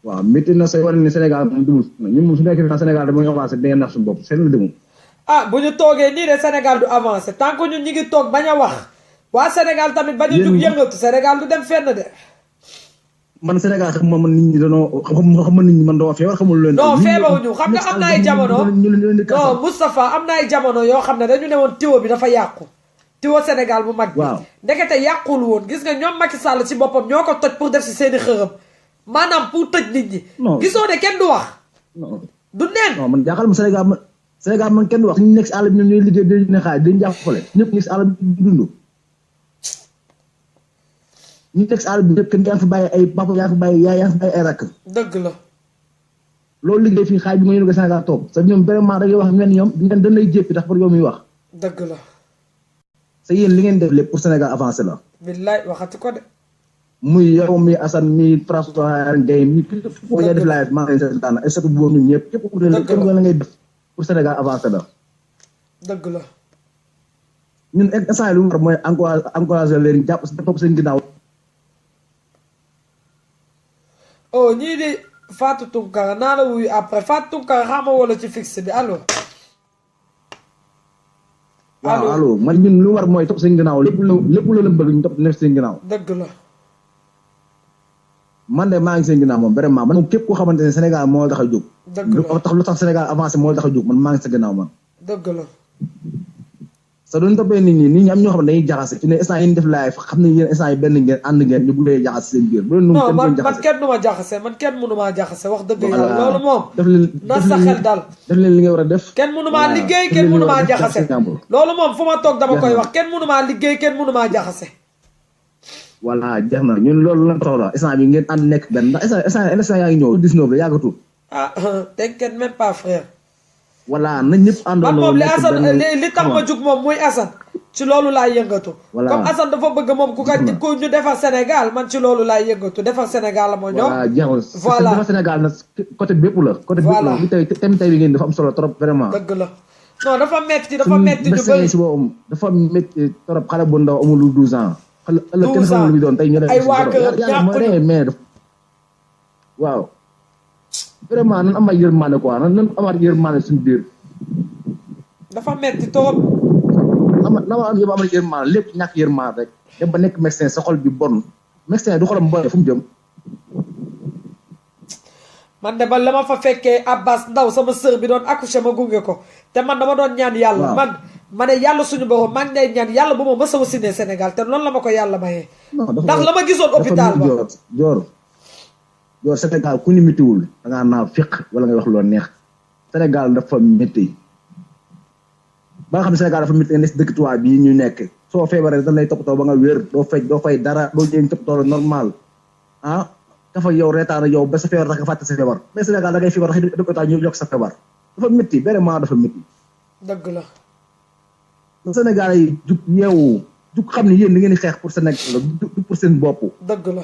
waaw métti na say war ne Sénégal moom demul ñun moom su nekkee na Sénégal dama ñu avancé da ngeen nax suñu bopp seen la demul. ah bu ñu toogee nii de Sénégal du avancé tant que ñun ñu ngi toog bañ a wax. waa Sénégal tamit bañ a jug yëngatu Sénégal du dem fenn de. man Sénégal xam nga man nit ñi dañoo xam nit ñi man dama feebar xamul leen. non feebaruñu xam nga am na ay jamono non Moustapha am na ay jamono yoo xam ne dañu ne woon tiwo bi dafa yàqu. tiwo Sénégal bu mag bi. waaw ndekete yàqul woon gis nga ñoom Macky Sall ci boppam ñoo ko toj pour def si seeni xërëm maanaam pour tëj nit ñi. gisoo ne kenn du wax. du neen. non man jaaxal ma Sénégal man kenn du wax ñu nekk si àll bi ñoom ñooy liggéey dañuy ne xaaj dañuy jàppale ñëpp ñu si àll bi dund. ñu nekk si àll bi ñëpp kenn yaa ngi fi bàyyi ay papa yaa ngi fi bàyyi yaay yaa ngi fi bàyyi ay rakk. dëgg la. loolu liggéey fii xaaj bi nga yéen a Sénégal toog sa ñoom vraiment da ngay wax mel ni ñoom dañ lay jéppi tax pour yow muy wax. dëgg la. sa yéen li ngeen def lépp pour Sénégal avancé la. billaay waxati ko de. muy yow mi Assane mi François Guèye mi foo ngay def laaj maa ngi leen seetaan ay satu boobu ñun ñëpp képp ku la ngay def pour Sénégal avancé la. dëgg la. ñun instant yi lu mu war mooy encouragé leen jàpp topp seen ginnaaw. oh ñii di Fatou Tunkara naa la wuyu après Fatou Tunkara xama wala ci fixe bi allo. waaw allo man ñun lu war mooy topp seen ginnaaw lépp lu la bëgg ñu topp nekk seen ginnaaw. dëgg la. man de maa ngi seen ginnaaw moom vraiment man moom képp koo xamante ne Sénégal moo tax a jóg. dëgg la lu tax Sénégal avancé moo tax a jóg man maa ngi sa ginnaaw man. dëgg la. sa doon toppee nit ñi am ñoo xam ne dañuy jaxase fi ne instant yi ñu def live xam ne yéen instant yi benn ngeen ànd ngeen ñu buggee jaxase seen biir. non man kenn du ma jaxase man kenn mënu maa jaxase wax dëgg yàlla loolu moom. na sa xel dal def leen li nga war a def. kenn mënu maa liggéey kenn mënu maa jaxase. loolu moom fu ma toog dama koy wax kenn mënu maa liggéey kenn mënu maa jaxase. voilà jeex na ñun loolu la soxla instant bi ngeen ànd nekk benn ndax instant yaa ngi ñëw 19 la yàggatul. ah t'inquiète même pas frère. voilà nañ ñëpp àndoon moom li Assane li tax ma jug moom muy Assane ci loolu laay yëngatu. comme Assane dafa bëgg moom ku ñu defar Sénégal man ci loolu laay yëngatu defar Sénégal la moo ñëw. voilà defar Sénégal nag côté bépp la. côté bépp la li tey bi ngeen dafa am solo trop vraiment. dëgg la non dafa metti ñu bëri si boobu dafa metti trop xale bu ndaw amul 12 ans. 12 ans doon tey ñu ay waa kër ñàkkuñu mais waaw. vraiment nan amaat yërmande quoi nan amaat yërmande suñu biir. dafa metti trop. na ma am yëpp amal yërmande lépp ñàkk yërmande rek. dem ba nekk médecin sa xol bi bon médecin du xolam bon fu mu jëm. man de ba la ma fa fekkee Abbas Ndaw sama sœur bi doon accouché ma gunge ko te man dama doon ñaan yàlla. ma ne yàlla suñu borom maa ngi lay ñaan yàlla bu ma mës a wasiné Sénégal te noonu la ma ko yàlla mayee. ndax la ma gisoon hôpital ba Joor Sénégal ku ñu méttiwul da ngaa naa fiq wala ngay wax loo neex Sénégal dafa métti ba nga xam ne Sénégal dafa métti nga nekk dëkk tubaab bii ñu nekk soo feebaree dañ lay toppatoo ba nga wér doo fay dara doo jéem toppatoo normal ah dafa yow reetaan yow ba sa feebar tax nga fàtte sa feebar mais Sénégal da ngay feebar tax dëkk ñu yokk sa feebar dafa métti vraiment dafa métti. dëgg la. Sénégal yi jug yeewu jug xam ne yéen da ngeen di xeex pour Sénégal du pour seen bopp. dëgg la.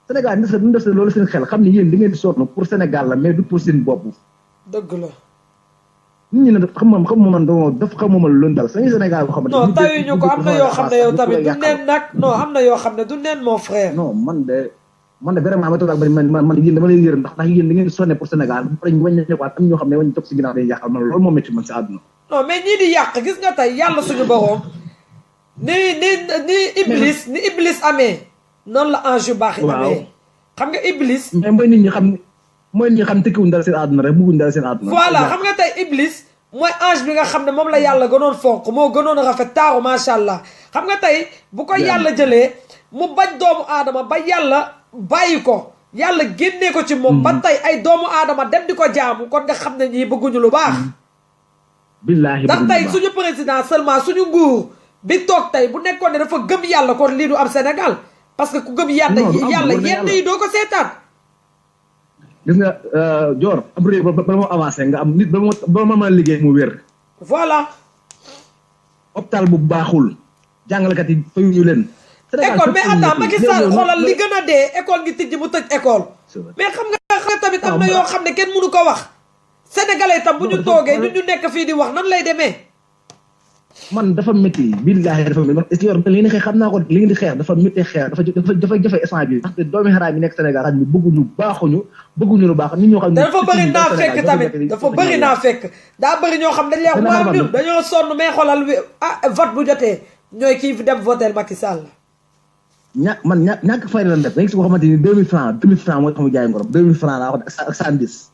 Sénégal ñu def loolu seen xel xam ne yéen da ngeen di sonn pour Sénégal la mais du pour seen bopp. dëgg la. nit ñi ne xam man dafa xamuma lu dal sañu Sénégal boo xam ne. non tayuñu ko am na yoo xam ne yow tamit du neen nag non am na yoo xam ne du neen mon frère. non man de vraiment ma toog ak man yéen dama leen yërëm ndax yéen da ngeen di sonné pour Sénégal ba pare ñu wàññi ñëwaat am ñoo xam ne wañ topp si ginnaaw day yàqal man loolu moo métti man si àdduna. non mais ñii di yàq gis nga tey yàlla suñu borom ni Iblis amee noonu la ange yu baax yi amee. xam nga Iblis. mais mooy nit ñi xam tekkiwuñ dara seen àdduna rek bëgguñ dara seen àdduna. voilà xam nga tey Iblis mooy ange bi nga xam ne moom la yàlla gënoon fonk moo gënoon a rafet taaru macha allah xam nga tey bu ko yàlla jëlee mu bañ doomu aadama ba yàlla bàyyi ko yàlla génnee ko ci moom. ba tey ay doomu aadama dem di ko jaamu kon nga xam ne ñii bëgguñu lu baax. billaahi ndax tey suñu président seulement suñu nguur bi toog tey bu nekkoon ne dafa gëm yàlla kon lii du am Sénégal parce que ku gëm yàlla yenn yi doo ko seetaan. gis nga Dior am réew ba moo avancé nga am nit ba ma mën a liggéey mu wér. voilà. hôpital bu baaxul jàngalekat yi fayuñu leen. école mais attends Macky Sall xoolal li gën a dee école ngi tijji mu tëj école. mais xam nga tamit am na yoo xam ne kenn mënu ko wax. Sénégalais tam bu ñu toogee ñun ñu nekk fii di wax nan lay demee. man dafa métti billaahi dafa métti man est-ce que yor li ngeen di xeex xam naa ko li ngeen di xeex dafa métti xeex dafa jafe instant bi ndaxte doomi xaraam yi nekk Sénégal xam ni bëgguñu lu baax nit ñoo xam ne dafa bëri naa fekk tamit dafa bëri naa fekk daa bëri ñoo xam dañ lay wax waaw ñun dañoo sonn mais xoolal vote bu jotee ñooy kii fi dem voter Macky Sall ñàkk fay la def da nga gis boo xamante ni 2000 francs mooy tax mu jaay ngorom 2000 francs laa wax ak 110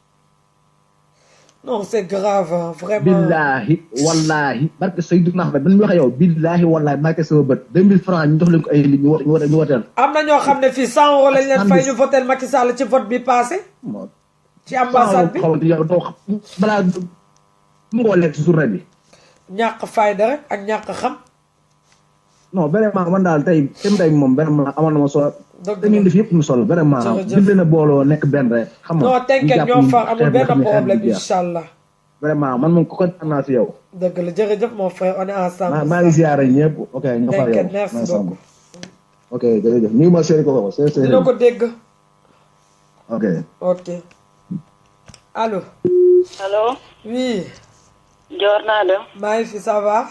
non c'est grave vraiment. billahi wallahi barke Seydou Ahmed ba ñu waxee yow billahi wallahi barke sama bët 2000 francs ñu jox leen ko ay nit ñu woteel. am na ñoo xam ne fii 100 € lañ leen fay ñu votel Macky Sall ci vote bi passé. ci ambassade bi xaw yow doo balaa mu ngoo lekk si journée bi. ñàkk fayda rek ak ñàkk xam. non vraiment man daal tey moom vraiment amoon na ma solo. dëgg la def yëpp mu solo vraiment. jërëjëf na booloo nekk benn rek. xam nga non t'inquiète ñoo far amul benn problème incha allah. vraiment man moom kontaan naa si yow. dëgg la jërëjëf mon frère on est ensemble. maa ngi ziare ñëpp ok ñu far yow. t'inquiète merci beaucoup. ok jërëjëf nii ma chéri ko dina ko dégg. ok. ok allo. allo. oui. Dior naa dem. maa ngi fi ça va.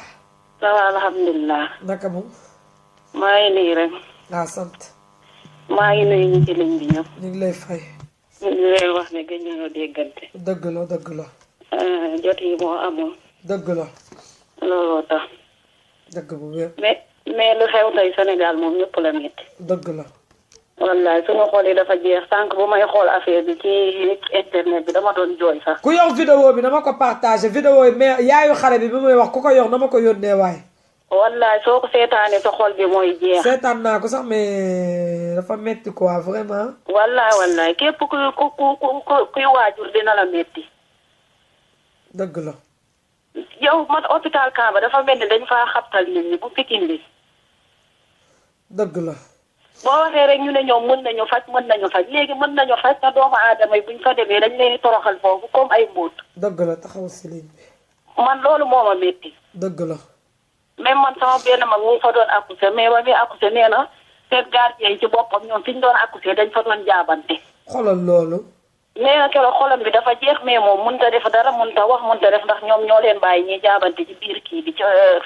ça va alhamdulilah. naka moom. maa ngi nii rek. naa sant. maa ngi nuyu ñu ci ligne bi ñëpp. ñu ngi lay fay. ñu leen wax ne gëj nañoo déggante. dëgg la dëgg la. jot yi moo amoon. dëgg la. looloo tax. dëgg bu wér. mais lu xew tey Sénégal moom ñëpp la metti. dëgg la. wallaay suñu xool yi dafa jeex sànq bu may xool affaire bi ci internet bi dama doon jooy sax. ku yor vidéo bi dama ko partagé vidéo yi mais yaayu xale bi muy wax ku ko yor dama ko yónnee waaye. wallaay soo ko seetaanee sa xol bi mooy jeex. seetaan naa ko sax mais dafa metti quoi vraiment. wallaay képp kuy waajur dina la metti. dëgg la. yow man hôpital Kamba dafa mel ni dañ faa xabtal nit ñi bu Pikine bi. dëgg la. boo waxee rek ñu ne ñoom mën nañu faj léegi mën nañu faj te doomu aadama yi buñ fa demee dañ leen toroxal foofu comme ay mbóot. dëgg la taxaw si ligne bi. man loolu moo ma métti. dëgg la. même man sama benn mag mu fa doon accouché mais ba muy accouché nee na seen gardien yi ci boppam ñoom fi ñu doon accouché dañ fa doon jaabante. xoolal loolu. nee na keroog xolam bi dafa jeex mais moom mënut a def dara mënut a wax mënut a def ndax ñoom ñoo leen bàyyi ñuy jaabante ci biir kii bi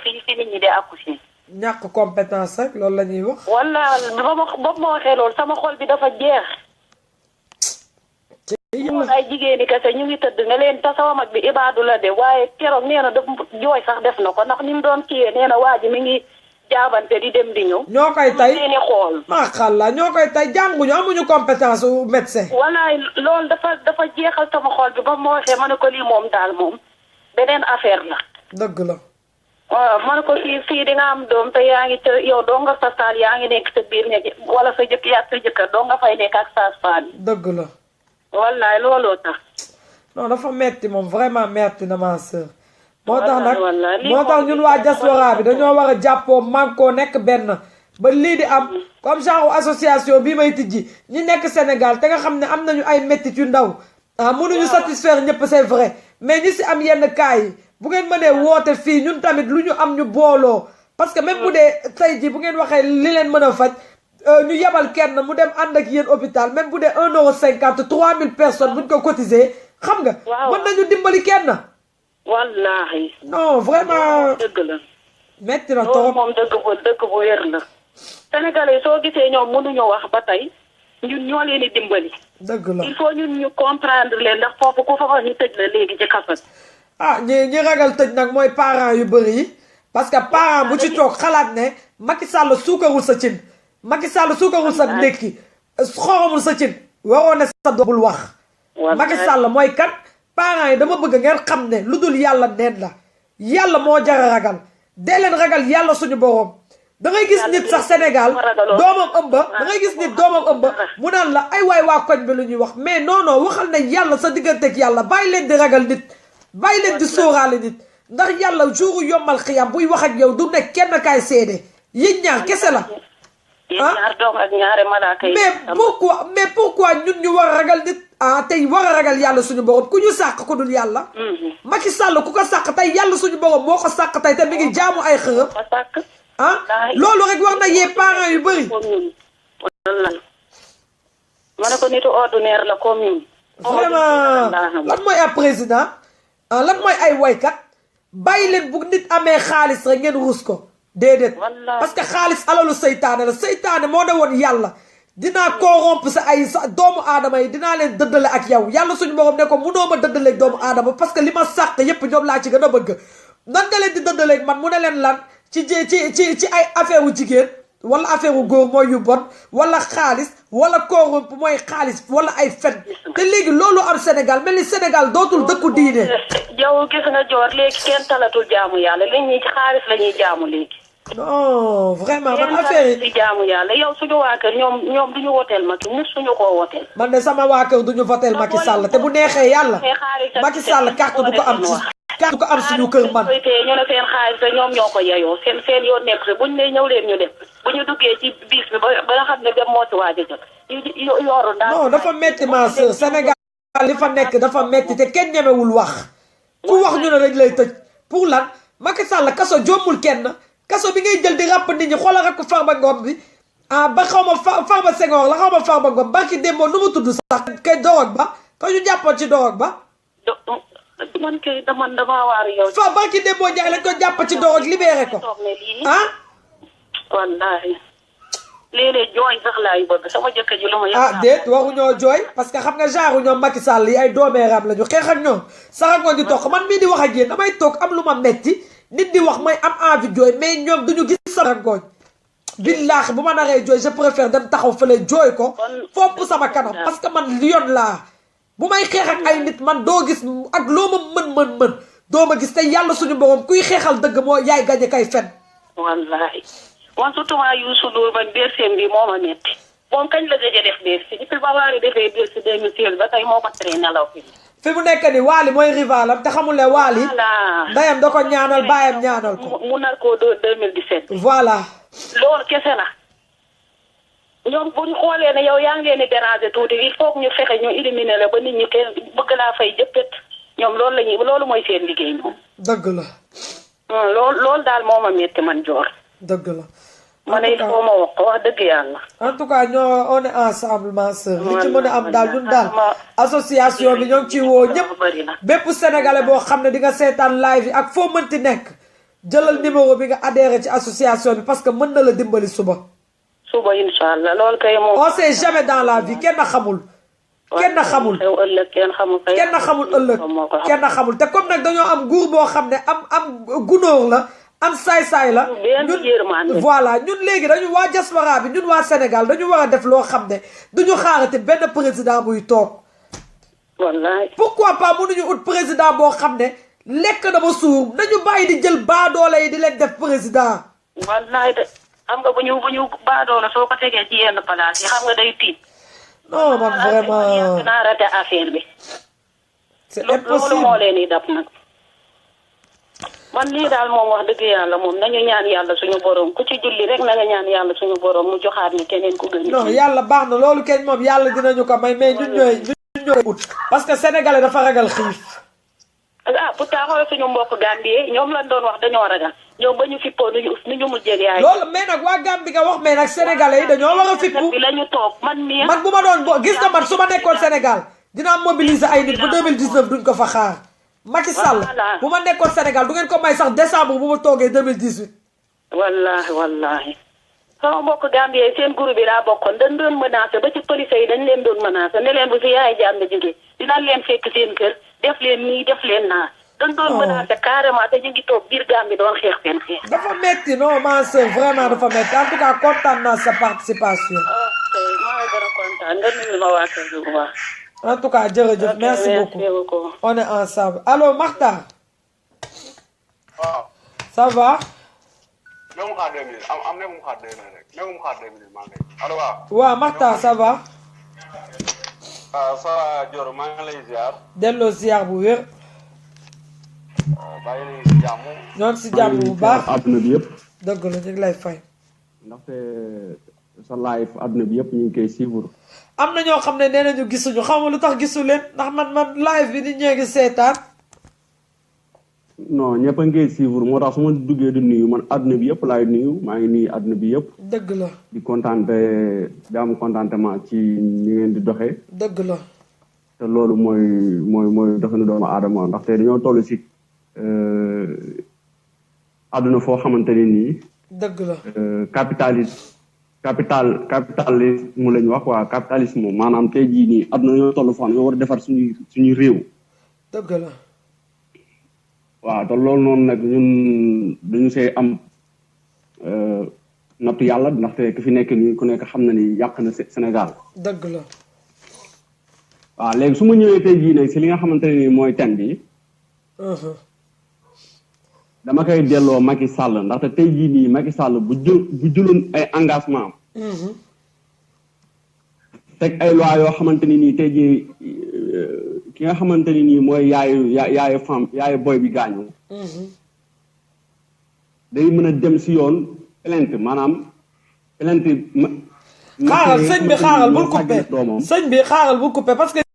fi nit ñi dee accouché. ñàkk compétence rek loolu la ñuy wax. wala ba ma waxee loolu sama xol bi dafa jeex. ñun ay jigéeni kese ñu ngi tëdd nga leen te sama mag bi ibaadu la de waaye keroog nee na daf jooy sax def na ko ndax ni mu doon kiyee nee na waa ji mi ngi jaabante di dem di ñëw. ñoo koy tay seeni xool. maxalla ñoo koy tay jànguñu amuñu compétence u médecin. walaay loolu dafa jeexal sama xol bi ba ma waxee ma ne ko lii moom daal moom beneen affaire la. dëgg la. waaw ma ne ko fii di nga am doom te yaa ngi ca yow doo nga sa saal yaa ngi nekk sa biir nekk wala sa jëkkër doo nga fay nekk ak sage-femme yi. dëgg la. wallaay looloo tax. non dafa metti moom vraiment metti na ma sœur. moo tax nag moo tax ñun waa diaspora bi dañoo war a jàppoo mànkoo nekk benn ba lii di am comme genre association bii may tijji ñi nekk Sénégal te nga xam ne am nañu ay méttit yu ndaw mënuñu satisfaire ñëpp c'est vrai mais ñi si am yenn cas yi bu ngeen mënee woote fii ñun tamit lu ñu am ñu booloo parce que même bu dee tey jii bu ngeen waxee li leen mën a faj ñu yebal kenn mu dem ànd ak yéen hôpital même bu dee 1,50 € 3000 personnes buñ ko cotiser xam nga. mën nañu dimbali kenn. wallaahi. non vraiment. dëgg la. metti na loolu trop moom dëgg bu wér la. Sénégalais soo gisee ñoom mënuñu wax ba tey ñun ñoo leen di dimbali. dëgg la il faut ñun ñu comprendre leen ndax foofu ku fa wax ñu tëj la léegi ci kaso. ñi ragal tëj nag mooy parents yu bëri yi parce que parent bu ci toog xalaat ne Macky Sall suukarul sa cin Macky Sall suukarul sa ndékki xoromul sa cin waroo ne sa doom bul wax. Macky Sall mooy kat parents yi dama bëgg ngeen xam ne lu dul yàlla neen la yàlla moo jara ragal dee leen ragal yàlla suñu boroom. da ngay gis nit sax Sénégal doomam ëmba da ngay gis nit doomam ëmba mu naan la ay waay waa koñ bi lu ñuy wax mais non non waxal nañ yàlla sa digganteeg yàlla bàyyi leen di ragal nit bàyyi leen di sóoraale nit ndax yàlla jouru yombal xiyam buy wax ak yow du nekk kenn kaay seede yéen ñaar kese la mais pourquoi ñun ñu war a ragal nit tey war a ragal yàlla suñu borom ku ñu sàq ku dul yàlla Macky Sall ku ko sàq tey yàlla suñu borom moo ko sàq tey te mi ngi jaamu ay xërëm loolu rek war na yee parents yu bëri. ma ne ko nitu ordinaire la comme ñun. vraiment lan mooy ab président lan mooy ay waykat bàyyi leen bu nit amee xaalis rek ngeen ruus ko déedéet. parce que xaalis alalu seytaane la seytaane moo ne woon yàlla dinaa corrompre sa doomu aadama yi dinaa leen dëddale ak yow yàlla suñu borom ne ko munoo ma dëddaleeg doomu aadama parce que li ma sàq yépp ñoom laa ci gën a bëgg nan nga leen di dëddaleeg man mu ne leen lan. ci ay affaire wu jigéen wala affaire wu góor mooy yu bon wala xaalis wala corrompu mooy xaalis wala ay fen te léegi loolu am Sénégal mel ni Sénégal dootul dëkku diine. yow gis nga joor léegi kenn talatul jaamu yàlla li ñuy xaalis la ñuy jaamu léegi. non vraiment man affaire yi di jaamu yàlla yow suñu waa kër ñoom duñu woteel Macky nit suñu koo woteel. man de sama waa kër duñu voteel Macky Sall te bu neexee yàlla Macky Sall carte du ko am ci. du ko am suñu kër man ñu ne seen xaalis ñoom ñoo ko yeyoo seen yoon nekk si buñ ne ñëw leen ñu dem bu ñu duggee ci biis bi ba nga xam ne dem moo ci waaj a jot yooru daal non dafa metti ma sœur Sénégal li fa nekk dafa metti te kenn ñemewul wax ku wax ñu ne dañ lay tëj pour lan Macky Sall kaso jommul kenn kaso bi ngay jël di ràpp nit ñi xoolal rek Farba Ngom bi ba xaw ma Farba Senghor la xaw ma Farba Ngom barki démboo nu mu tudd sax kay dorog ba ko ñu jàppoon ci dorog ba man kay dama waar yow. fa barki Demba Ndiaye lañ ko jàpp ci dorog libéré ko. wallaahi. léeg-léeg jooy sax laay bëgg sama jëkkër ji lu ma ah déet waruñoo jooy parce que xam nga genre ñoom Macky Sall yi ay doomeeraam lañu xeex ak ñoom sax ak ñu toog man mii di wax ak yéen damay toog am lu ma metti nit di wax may am envie jooy mais ñoom duñu gis sama ngooñ billaahi bu ma naree jooy je préfère dem taxaw fële jooy ko fopp sama kanam parce que man lion laa bu may xeex ak ay nit man doo gis ak loo ma mën doo ma gis te yàlla suñu borom kuy xeexal dëgg moo yaay gañe kay fen wallahi wan surtout maa Youssou Ndour ba berseem bi moo ma metti moom kañ la gëj a def bersi depuis ba Wally defee bersi 2016 ba tey moo ma tere nelaw fi mu nekk ni Wally mooy rivalam te xamul ne Wally ndeyam da ko ñaanal baayam ñaanal ko mu nar koo 2017 voilà loolu kese la ñoom bu ñu xoolee ne yow yaa ngi leen di déranger tuuti il faut ñu fexe ñu éliminer la ba nit ñi kenn bëgg laa fay jëppet ñoom loolu mooy seen liggéey moom dëgg la loolu daal moo ma metti man joor dëgg la ma ne il faut ma wax ko wax dëgg yàlla en tout cas ñoo on est ensemble ma sœur li ci mën a am daal ñun daal association bi ñoo ngi ciy woo ñëpp bépp sénégalais boo xam ne di nga seetaan live yi ak foo mënti nekk jëlal numéro bi nga adhéré ci association bi parce que mën na la dimbali suba inshallah loolu kay moom on sait jamais dans la vie kenn xamul kenn xamul ëllëg kenn xamul te comme nag dañoo am nguur boo xam ne am gunóor la am saay-saay la ñun voilà ñun léegi dañu waa diaspora bi ñun waa Sénégal dañu war a def loo xam ne duñu xaarati benn président buy toog wallaay pourquoi pas mënuñu ut président boo xam ne lekk na ba suur nañu bàyyi di jël baadoole yi di leen def président wallaay de xam nga bu ñu baadoole soo ko tegee ci yenn place yi xam nga day tiit non man vraiment naa raté affaire bi c'est impossible loolu moo leen di dab nag man lii daal moom wax dëgg yàlla moom nañu ñaan yàlla suñu borom ku ci julli rek na nga ñaan yàlla suñu borom mu joxaat ni keneen ku gën non yàlla baax na loolu kenn moom yàlla dinañu ko may mais ñun ñooy ut parce que sénégalais dafa ragal xiif pourtant xoolal suñu mbokk Gambie ñoom lañ doon wax dañoo ragal ñoom ba ñu fippoo nu ñu mujjee yaay loolu mais nag waa Gambie nga wax mais nag sénégalais yi dañoo war a fippu bi la ñu toog man bu ma doon gis nga man su ma nekkoon Sénégal dinaa mobiliser ay nit ba 2019 duñ ko fa xaar Macky Sall bu ma nekkoon Sénégal du ngeen ko may sax décembre bu ma toogee 2018 wallahi sama mbokk Gambie seen groupe bi laa bokkoon dañ doon menacé ba ci police yi dañ leen doon menacé ne leen bu fi yaay jàmm jógee dinañ leen fekk seen kër def leen nii def leen naa dañ doon menacé carrément te ñu ngi toog biir Gambie doon xeex seen xeex dafa metti non ma sœur vraiment dafa metti en tout cas kontaan naa sa participation maa ngi gën a kontaan nga nuyu ma waa kër gi bu baax en tout cas jërëjëf merci beaucoup on est ensemble allo Makhtar ça va waaw Makhtar ça va ça Dior maa ngi lay ziar delloo ziar bu wér bàyyi lay si jàmm ñoo ngi si jàmm bu baax àdduna bi yëpp dëgg la ñu ngi lay fay ndaxte sa live àdduna bi yëpp ñu ngi koy suivre am na ñoo xam ne nee nañu gisuñu xam nga lu tax gisu leen ndax man live bi nit ñee ngi seetaan non ñëpp a ngi suivre moo tax su ma duggee di nuyu man àdduna bi yëpp laay nuyu maa ngi nuyu àdduna bi yëpp dëgg la di kontaante di am contentement ci ñi ngeen di doxee dëgg la te loolu mooy doxinu doomu aadama ndaxte dañoo toll si àdduna foo xamante ni nii dëgg la capitalisme lañ wax waa capitalisme maanaam tey jii nii àdduna ñoo toll foo xam ne ñoo war a defar suñuy réew dëgg la waaw te loolu noonu nag ñun dañu see am nattu yàlla ndaxte ki fi nekk nii ku nekk xam na ni yàq na Sénégal dëgg la waaw léegi su ma ñëwee tey jii nag si li nga xamante ne nii mooy thème bi dama koy delloo Macky Sall ndaxte tey jii nii Macky Sall bu jëloon ay engagement am teg ay loi yoo xamante ni nii tey jii ki nga xamante ni nii mooy yaayu boy bi gaañu day mën a dem si yoon plainte maanaam plainte xaaral sëñ bi xaaral bul coupé sëñ bi xaaral bul coupé parce que